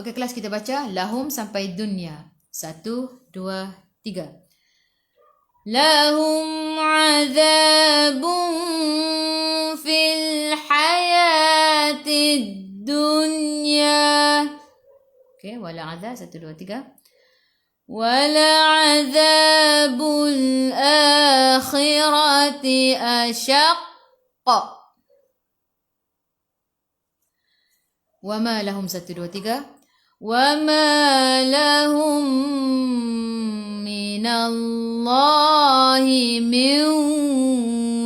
Okey, kelas kita baca lahum sampai dunya. 1, 2, 3. Lahum azabun fil hayatid dunya. Okey, wala azab. 1, 2, 3. Wala azabul akhirati asyaqqa. Wama lahum 1, 2, 3. Wama lahum minallahi min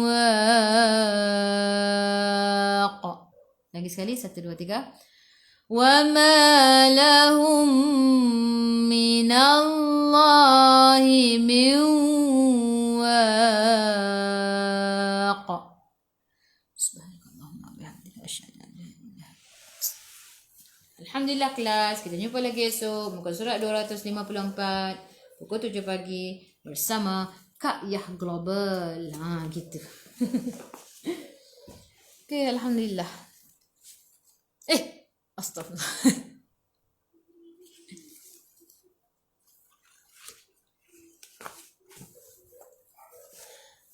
waq. lagi sekali. 1, 2, 3. وَمَا لَهُمْ مِنَ اللَّهِ مِنْ وَاقٍ. Subhanallahumma bihamdika asyhadu an la ilaha illa anta. Alhamdulillah kelas, kita jumpa lagi esok muka surat 254 pukul 7 pagi bersama Kak Yah Global. Gitu. Okay, alhamdulillah. Astagfirullah.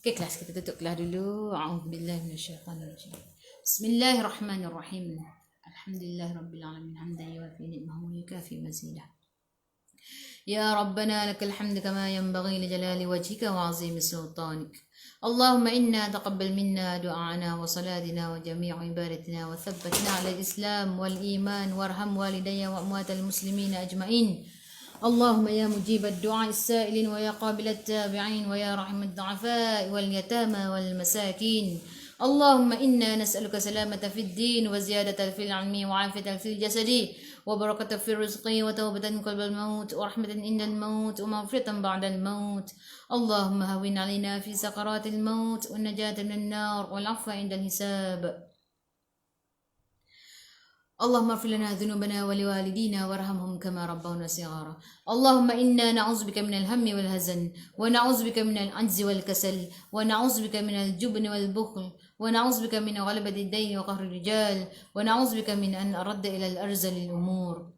Okay, kelas kita tutup kelas dulu. A'udzubillahi minasyaitanirrajim. Bismillahirrahmanirrahim. Alhamdulillahirabbil alamin hamdan yuwafi ni'mahu wa yukafi mazidah. Ya Rabbana lakal hamdu kama yanbaghi li jalali wajhika wa 'azimi sultanik. اللهم إنا تقبل منا دعاءنا وصلاتنا وجميع عبادتنا وثبتنا على الإسلام والإيمان وارحم والدي وأموات المسلمين أجمعين. اللهم يا مجيب الدعاء السائلين ويا قابل التابعين ويا رحم الضعفاء واليتامى والمساكين. اللهم إنا نسألك سلامة في الدين وزيادة في العلم وعافية في الجسد وبركة في الرزق وتوبة قبل الموت ورحمة عند الموت ومغفرة بعد الموت. اللهم هون علينا في سكرات الموت والنجاة من النار والعفو عند الحساب. اللهم اغفر لنا ذنوبنا ولوالدينا وارحمهم كما ربونا صغارا. اللهم إنا نعوذ بك من الهم والحزن ونعوذ بك من العجز والكسل ونعوذ بك من الجبن والبخل ونعوذ بك من غلبة الدين وقهر الرجال ونعوذ بك من أن أرد إلى الأرذل الأمور.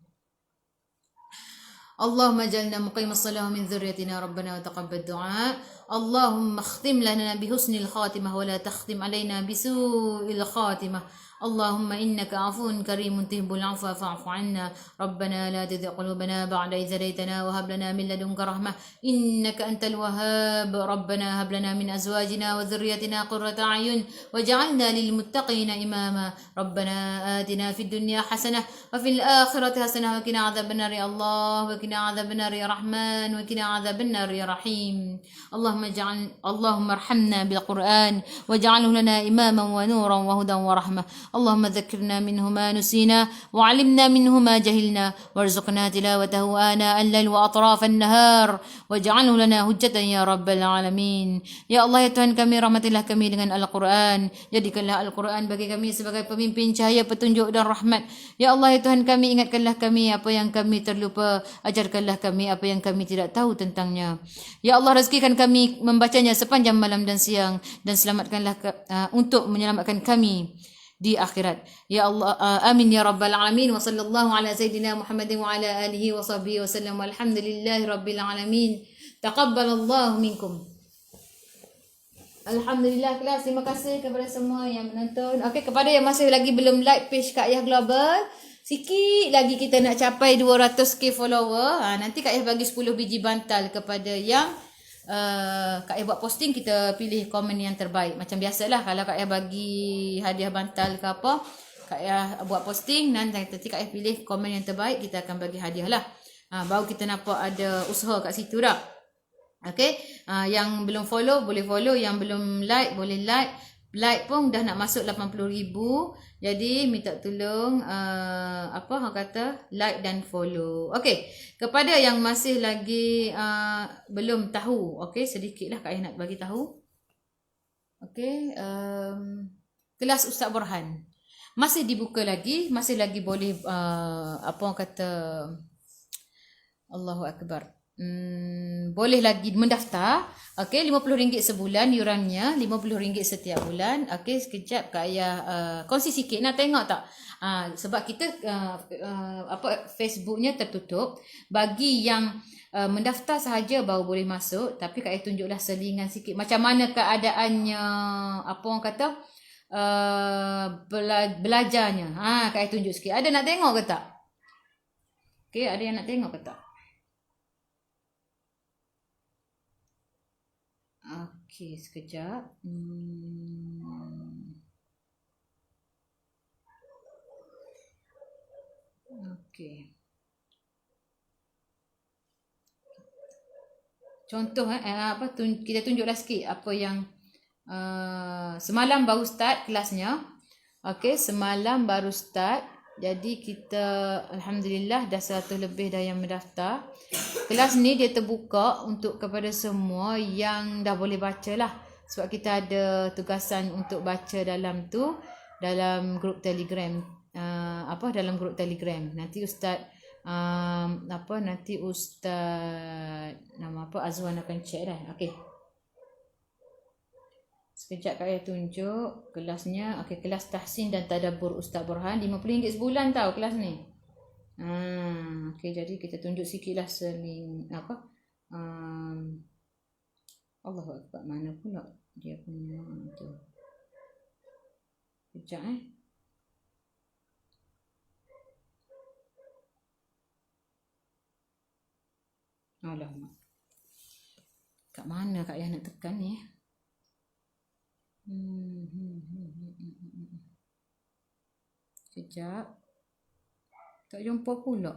اللهم اجعلنا مقيم الصلاة من ذريتنا ربنا وتقبل الدعاء. اللهم اختم لنا بحسن الخاتمة ولا تختم علينا بسوء الخاتمة. اللهم إنك عفو كريم تحب العفو فاعف عنا. ربنا لا تزغ قلوبنا بعد إذ هديتنا وهب لنا من لدنك رحمة إنك أنت الوهاب. ربنا هب لنا من أزواجنا وذريتنا قرة أعين واجعلنا للمتقين إماما. ربنا آتنا في الدنيا حسنة وفي الآخرة حسنة وقنا عذاب النار يا الله وقنا عذاب النار يا رحمن وقنا عذاب النار يا رحيم. اللهم ارحمنا بالقرآن واجعله لنا إماما ونورا وهدى ورحمة. اللهم ذكرنا منه ما نسينا وعلمنا منه ما جهلنا وارزقنا تلاوته آناء الليل وأطراف النهار واجعله لنا حجة يا رب العالمين. Ya Allah ya Tuhan kami, rahmatilah kami dengan Al-Quran. Jadikanlah Al-Quran bagi kami sebagai pemimpin cahaya petunjuk dan rahmat. Ya Allah ya Tuhan kami, ingatkanlah kami apa yang kami terlupa, ajarkanlah kami apa yang kami tidak tahu tentangnya. Ya Allah rezekikan kami membacanya sepanjang malam dan siang dan selamatkanlah untuk menyelamatkan kami di akhirat. Ya Allah, amin ya rabbal alamin. Wa sallallahu ala sayyidina Muhammadin wa ala alihi wa sahbihi wa sallam. Walhamdulillahi rabbil alamin. Taqabbalallahu minkum. Alhamdulillah kelas, terima kasih kepada semua yang menonton. Okey, kepada yang masih lagi belum like page Kak Yah Global, sikit lagi kita nak capai 200k follower. Nanti Kak Yah bagi 10 biji bantal kepada yang Kak Yah buat posting, kita pilih komen yang terbaik. Macam biasalah kalau Kak Yah bagi hadiah bantal ke apa, Kak Yah buat posting, nanti Kak Yah pilih komen yang terbaik, kita akan bagi hadiah lah. Baru kita nampak ada usaha kat situ dah. Okay, yang belum follow boleh follow, yang belum like boleh like. Like pun dah nak masuk 80,000. Jadi minta tolong apa orang kata, like dan follow. Okey, kepada yang masih lagi belum tahu, okey, sedikitlah Kak Ayah nak bagi tahu. Okey, kelas Ustaz Burhan masih dibuka lagi, masih lagi boleh apa orang kata, Allahu Akbar. Boleh lagi mendaftar. Okey, RM50 sebulan yurannya, RM50 setiap bulan. Okey, sekejap Kak Ayah kongsi sikit nak tengok tak? Sebab kita apa Facebooknya tertutup. Bagi yang mendaftar sahaja baru boleh masuk, tapi Kak Ayah tunjuklah selingan sikit macam mana keadaannya, apa orang kata, belajarnya. Kak Ayah tunjuk sikit. Ada nak tengok ke tak? Okey, ada yang nak tengok ke tak? Okey, sekejap. Okey. Contoh apa kita tunjuklah sikit apa yang semalam baru start kelasnya. Okey, semalam baru start. Jadi kita alhamdulillah dah 100 lebih dah yang mendaftar. Kelas ni dia terbuka untuk kepada semua yang dah boleh baca lah. Sebab kita ada tugasan untuk baca dalam tu, dalam grup Telegram. Dalam grup Telegram. Nanti Ustaz nama apa Azwan akan check dah. Okey. Sekejap Kak Ayah tunjuk kelasnya. Okey, kelas tahsin dan tadabbur Ustaz Burhan. RM50 sebulan tau kelas ni. Okey, jadi kita tunjuk sikitlah Allahu Akbar, mana pula dia punya tu. Sekejap Alamak. Kat mana Kak Ayah nak tekan ni? Sekejap. Tak jumpa pula.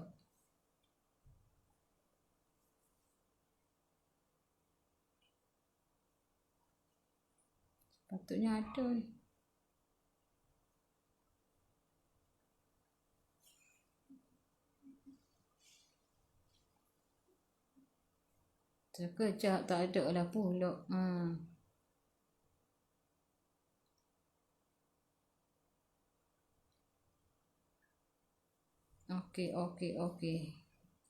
Patutnya ada ni. Sekejap, tak ada lah pula. Okey.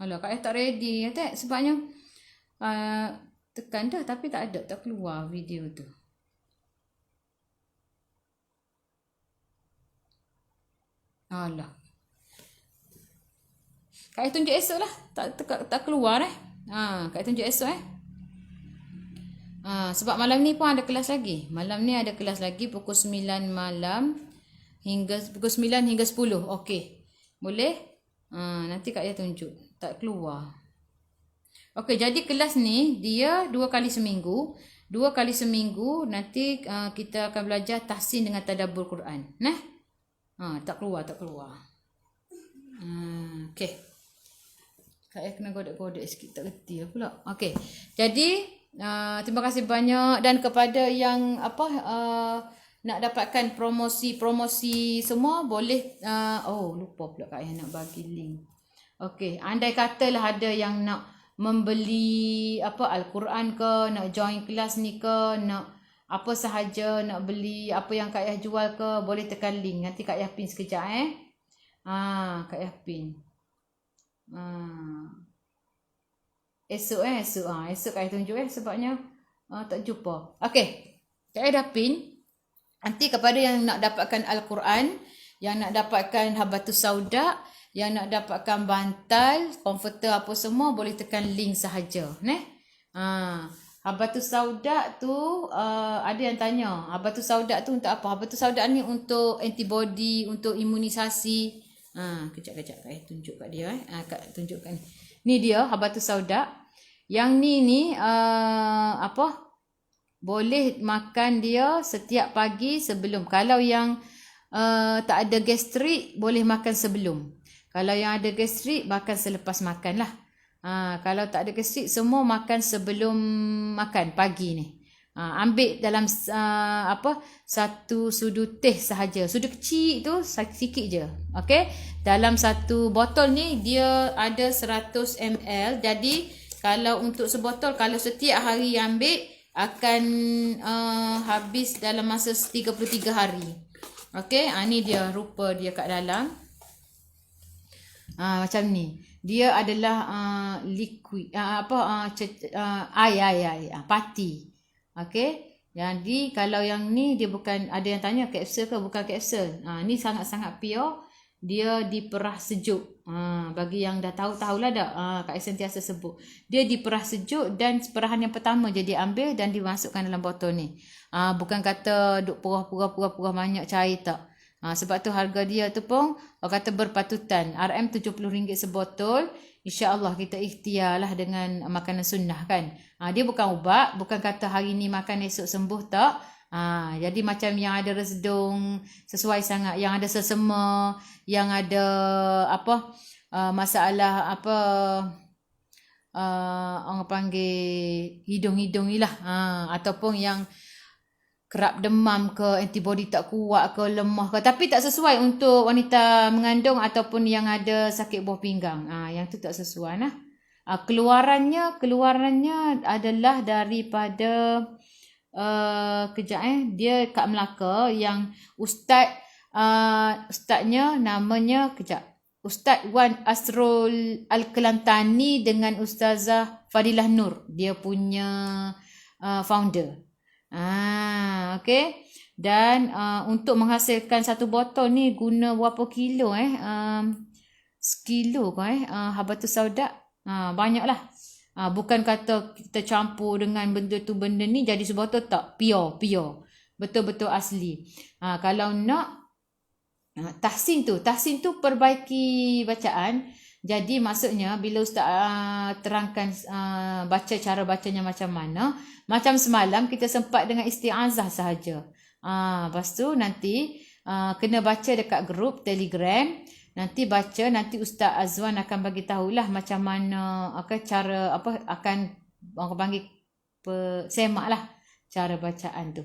Alah, Kak Ayah tak ready. Sebabnya tekan dah tapi tak ada, tak keluar video tu. Alah. Kak Ayah tunjuk esok lah. Tak keluar Kak Ayah tunjuk esok sebab malam ni pun ada kelas lagi. Malam ni ada kelas lagi pukul 9 malam hingga pukul 9 hingga 10. Okey. Boleh? Nanti Kak Ayah tunjuk. Tak keluar. Okey, jadi kelas ni dia 2 kali seminggu. 2 kali seminggu nanti kita akan belajar tahsin dengan tadabbur Quran. Tak keluar. Okey. Kak Ayah kena godek-godek sikit, tak reti pula. Okey. Jadi terima kasih banyak dan kepada yang nak dapatkan promosi semua boleh lupa pula Kak Ayah nak bagi link. Okey, andai katalah ada yang nak membeli Al-Quran ke, nak join kelas ni ke, nak apa sahaja, nak beli apa yang Kak Ayah jual ke, boleh tekan link. Nanti Kak Ayah pin sekejap Kak Ayah pin. Esok Kak Ayah tunjuk sebabnya tak jumpa. Okey, Kak Ayah dah pin. Nanti kepada yang nak dapatkan Al-Quran, yang nak dapatkan Habatus Sauda, yang nak dapatkan bantal, komforter apa semua, boleh tekan link sahaja. Habatus Sauda tu ada yang tanya, Habatus Sauda tu untuk apa? Habatus Sauda ni untuk antibody, untuk imunisasi. Kejap Kak Ayah tunjuk kat dia tunjukkan. Ni dia Habatus Sauda. Yang ni boleh makan dia setiap pagi sebelum. Kalau yang tak ada gastrik, boleh makan sebelum. Kalau yang ada gastrik, makan selepas makan lah. Kalau tak ada gastrik, semua makan sebelum makan pagi ni. Ambil dalam satu sudu teh sahaja. Sudu kecil tu sikit je. Okey. Dalam satu botol ni dia ada 100 ml. Jadi kalau untuk sebotol, kalau setiap hari ambil, akan habis dalam masa 33 hari. Okey, ni dia rupa dia kat dalam. Macam ni. Dia adalah liquid air pati. Okey. Jadi kalau yang ni dia bukan, ada yang tanya kapsul ke, bukan kapsul. Ni sangat-sangat pure. Dia diperah sejuk. Bagi yang dah tahulah dah, Kak sentiasa sebut. Dia diperah sejuk dan perahan yang pertama je dia ambil dan dimasukkan dalam botol ni. Bukan kata duk purah banyak cair tak. Sebab tu harga dia tu pun kata berpatutan. RM70 sebotol. InsyaAllah kita ikhtiarlah dengan makanan sunnah kan. Dia bukan ubat. Bukan kata hari ni makan esok sembuh tak. Jadi macam yang ada resedung sesuai sangat. Yang ada sesema. Yang ada masalah orang panggil hidung-hidung ni lah. Ataupun yang kerap demam ke, antibody tak kuat ke, lemah ke. Tapi tak sesuai untuk wanita mengandung ataupun yang ada sakit buah pinggang. Yang tu tak sesuai nah. Keluarannya adalah daripada dia kat Melaka yang ustaznya namanya Ustaz Wan Asrul Al-Kelantani dengan Ustazah Fadilah Nur. Dia punya founder. Okay. Dan untuk menghasilkan satu botol ni guna berapa kilo sekilo ke habatus sauda. Banyaklah. Bukan kata kita campur dengan benda tu benda ni jadi sebotol, tak. Pure. Betul-betul asli. Kalau nak tahsin tu perbaiki bacaan. Jadi maksudnya bila ustaz terangkan baca cara bacanya macam mana, macam semalam kita sempat dengan isti'azah sahaja. Lepas tu nanti kena baca dekat grup Telegram. Nanti Ustaz Azwan akan bagi tahulah macam mana cara akan orang panggil semak lah cara bacaan tu.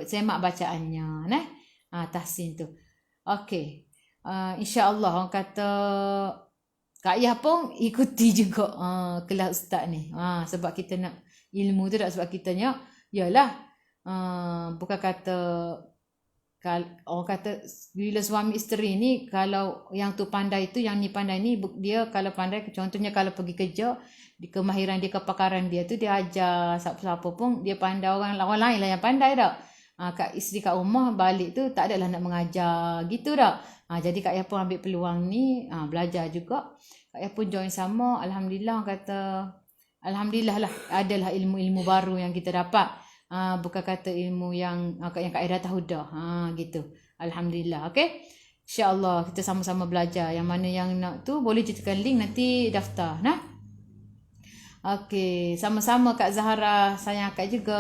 Semak bacaannya tahsin tu. Okey. InsyaAllah orang kata Kak Yah pun ikuti juga kelas ustaz ni. Sebab kita nak ilmu tu tak, sebab kita nak yalah bukan kata orang kata bila suami isteri ni, kalau yang tu pandai tu, yang ni pandai ni, dia kalau pandai, contohnya kalau pergi kerja, kemahiran dia, kepakaran dia tu dia ajar siapa-siapa pun dia pandai, orang lain lah yang pandai tak. Kak isteri kat rumah balik tu tak adalah nak mengajar gitu tak. Jadi Kak Yah pun ambil peluang ni belajar juga. Kak Yah pun join sama. Alhamdulillah, kata alhamdulillah lah, adalah ilmu-ilmu baru yang kita dapat. Bukan kata ilmu yang Kak Yah dah tahu dah. Gitu. Alhamdulillah. Okay. InsyaAllah kita sama-sama belajar. Yang mana yang nak tu boleh je tekan link, nanti daftar. Okey, sama-sama Kak Zahara, sayang Kak juga.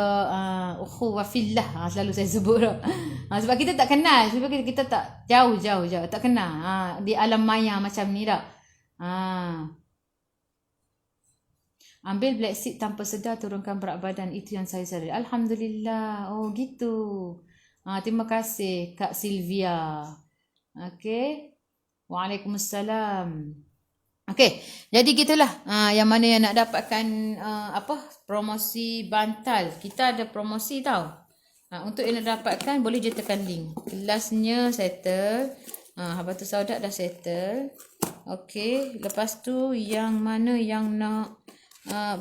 Ukhuwah fillah, selalu saya sebut. Sebab kita tak kenal, sebab kita tak jauh, tak kenal. Di alam maya macam ni dah. Ambil black seed tanpa sedar, turunkan berat badan, itu yang saya sadari. Alhamdulillah. Oh gitu. Terima kasih Kak Sylvia. Okey. Waalaikumsalam. Okey, jadi gitulah. Yang mana yang nak dapatkan promosi bantal. Kita ada promosi tau. Untuk yang nak dapatkan boleh je tekan link. Kelasnya settle. Habatus sauda dah settle. Okey, lepas tu yang mana yang nak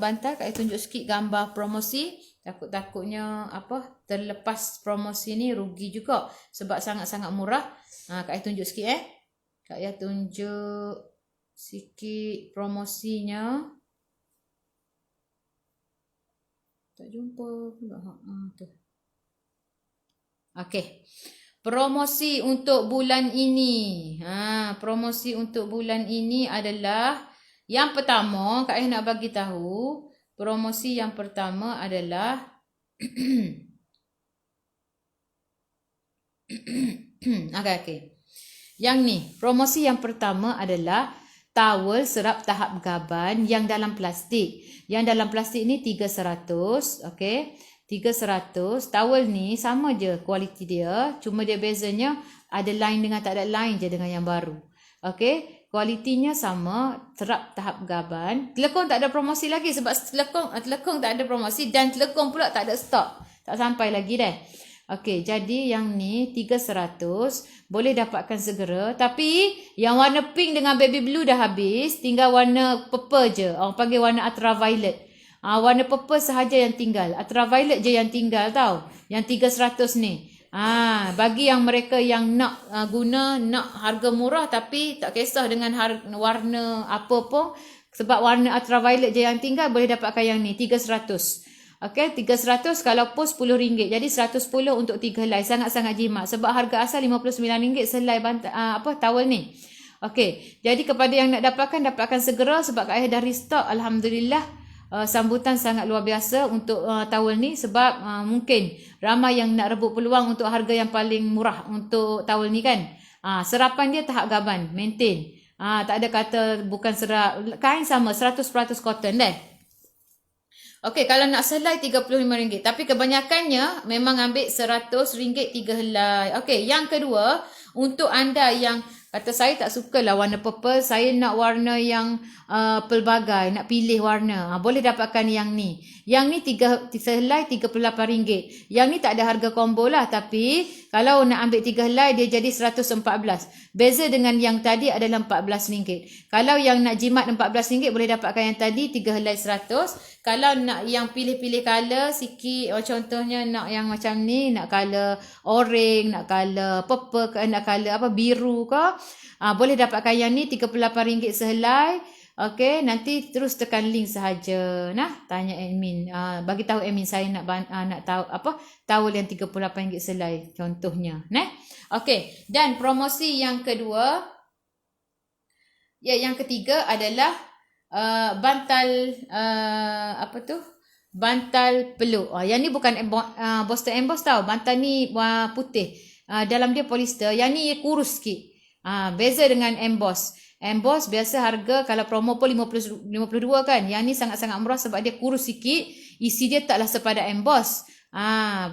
bantal, Kak tunjuk sikit gambar promosi. Takutnya terlepas promosi ni rugi juga sebab sangat-sangat murah. Kak tunjuk sikit Kak tunjuk sikit promosinya. Tak jumpa pula. Tu. Okey. Promosi untuk bulan ini. Promosi untuk bulan ini adalah yang pertama, Kak nak bagi tahu, promosi yang pertama adalah okey. Yang ni, promosi yang pertama adalah towel serap tahap gaban yang dalam plastik. Yang dalam plastik ni 300, okey. 300. Towel ni sama je kualiti dia, cuma dia bezanya ada line dengan tak ada line je dengan yang baru. Okey, kualitinya sama, serap tahap gaban. Telekong tak ada promosi lagi sebab telekong tak ada promosi dan telekong pula tak ada stok. Tak sampai lagi dah. Okey, jadi yang ni 300 boleh dapatkan segera, tapi yang warna pink dengan baby blue dah habis, tinggal warna purple je. Orang panggil warna ultraviolet. Warna purple sahaja yang tinggal. Ultraviolet je yang tinggal tau. Yang 300 ni. Bagi yang mereka yang nak nak harga murah tapi tak kisah dengan warna apa pun, sebab warna ultraviolet je yang tinggal, boleh dapatkan yang ni 300. Okey, 300 kalau post RM10. Jadi 110 untuk 3 helai. Sangat-sangat jimat. Sebab harga asal RM59 selai towel ni. Okey, jadi kepada yang nak dapatkan segera sebab Kak dah restock. Alhamdulillah. Sambutan sangat luar biasa untuk towel ni sebab mungkin ramai yang nak rebut peluang untuk harga yang paling murah untuk towel ni kan. Serapan dia tahap gaban, maintain. Tak ada kata bukan serap, kain sama 100% cotton dah. Okey, kalau nak sehelai RM35. Tapi kebanyakannya memang ambil RM100 3 helai. Okey, yang kedua, untuk anda yang kata saya tak suka lah warna purple, saya nak warna yang pelbagai, nak pilih warna. Boleh dapatkan yang ni. Yang ni sehelai RM38. Yang ni tak ada harga combo lah, tapi kalau nak ambil 3 helai dia jadi RM114. Beza dengan yang tadi adalah RM14. Kalau yang nak jimat RM14 boleh dapatkan yang tadi 3 helai RM100. Kalau nak yang pilih-pilih color sikit, contohnya nak yang macam ni, nak color orange, nak color purple, nak color biru ke, boleh dapatkan yang ni RM38 sehelai. Okey, nanti terus tekan link sahaja. Tanya admin. Bagi tahu admin saya nak tahu towel yang RM38 sehelai contohnya. Okey, dan promosi yang kedua, yang ketiga adalah bantal bantal peluk. Yang ni bukan Boston Emboss tau. Bantal ni putih. Dalam dia polister. Yang ni kurus sikit. Beza dengan Emboss. Emboss biasa harga kalau promo pun 52 kan. Yang ni sangat-sangat murah sebab dia kurus sikit. Isi dia taklah sepadan Emboss.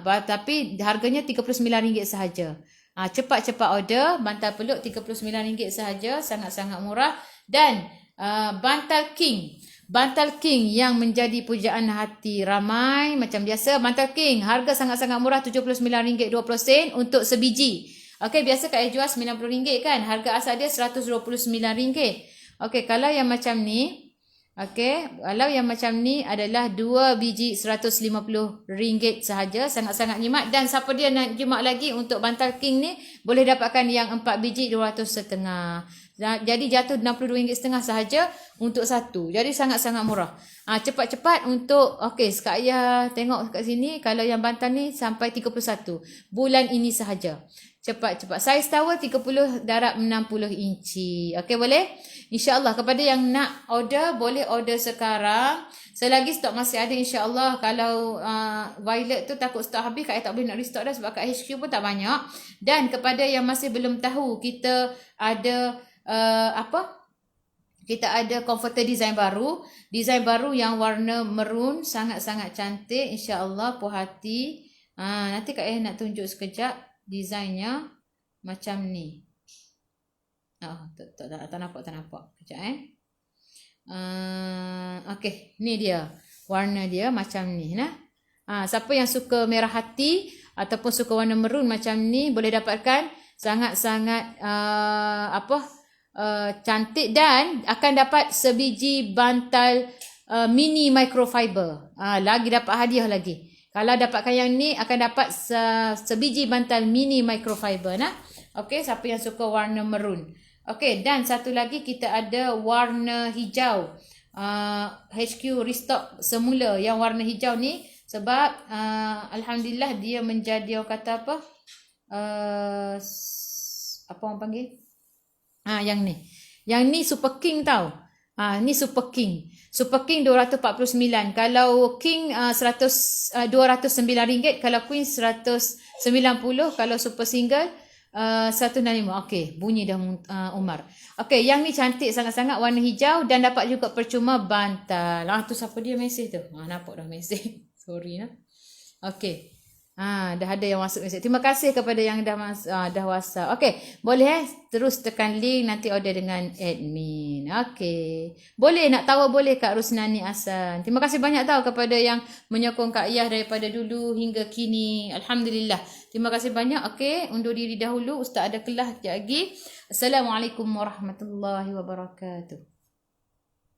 Tapi harganya RM39 sahaja. Cepat-cepat order. Bantal peluk RM39 sahaja. Sangat-sangat murah. Dan bantal king. Bantal king yang menjadi pujaan hati ramai. Macam biasa, bantal king harga sangat-sangat murah, RM79.20 untuk sebiji. Okey, biasa kat jual RM90 kan. Harga asal dia RM129. Okey, kalau yang macam ni, adalah 2 biji RM150 sahaja. Sangat-sangat nyimat. Dan siapa dia nak jimat lagi untuk bantal king ni, boleh dapatkan yang 4 biji RM200.5. Jadi jatuh RM62.5 sahaja untuk satu. Jadi sangat-sangat murah. Cepat-cepat untuk, sekat ayah tengok kat sini. Kalau yang bantal ni sampai 31 bulan ini sahaja. Cepat-cepat. Saiz towel 30 darab 60 inci. Okey, boleh? InsyaAllah kepada yang nak order, boleh order sekarang. Selagi stok masih ada insyaAllah. Kalau violet tu takut stok habis, Kak tak boleh nak restock dah sebab kat HQ pun tak banyak. Dan kepada yang masih belum tahu, kita ada kita ada comforter design baru. Design baru yang warna maroon. Sangat-sangat cantik. InsyaAllah puas hati. Nanti Kak nak tunjuk sekejap. Desainnya macam ni. Tak nampak. Sekejap Okey, ni dia. Warna dia macam ni. Siapa yang suka merah hati ataupun suka warna maroon macam ni, boleh dapatkan. Sangat-sangat cantik dan akan dapat sebiji bantal mini microfiber. Lagi dapat hadiah lagi. Kalau dapatkan yang ni akan dapat sebiji bantal mini microfiber. Okey, siapa yang suka warna maroon. Okey, dan satu lagi kita ada warna hijau. HQ restock semula yang warna hijau ni sebab alhamdulillah dia menjadi orang kata apa orang panggil? Yang ni. Yang ni Super King tau. Ni Super King. Super King RM249. Kalau King RM209. Kalau Queen RM190. Kalau Super Single RM165. Okey, bunyi dah Umar. Okey, yang ni cantik sangat-sangat warna hijau dan dapat juga percuma bantal. Tu siapa dia mesej tu? Nampak dah mesej. Sorry Okey. Dah ada yang masuk mesej. Terima kasih kepada yang dah WhatsApp. Okey, boleh terus tekan link nanti order dengan admin. Okey. Boleh nak tahu boleh Kak Rusnani Hasan. Terima kasih banyak tahu kepada yang menyokong Kak Iyah daripada dulu hingga kini. Alhamdulillah. Terima kasih banyak. Okey, undur diri dahulu. Ustaz ada kelas sekejap lagi. Assalamualaikum warahmatullahi wabarakatuh.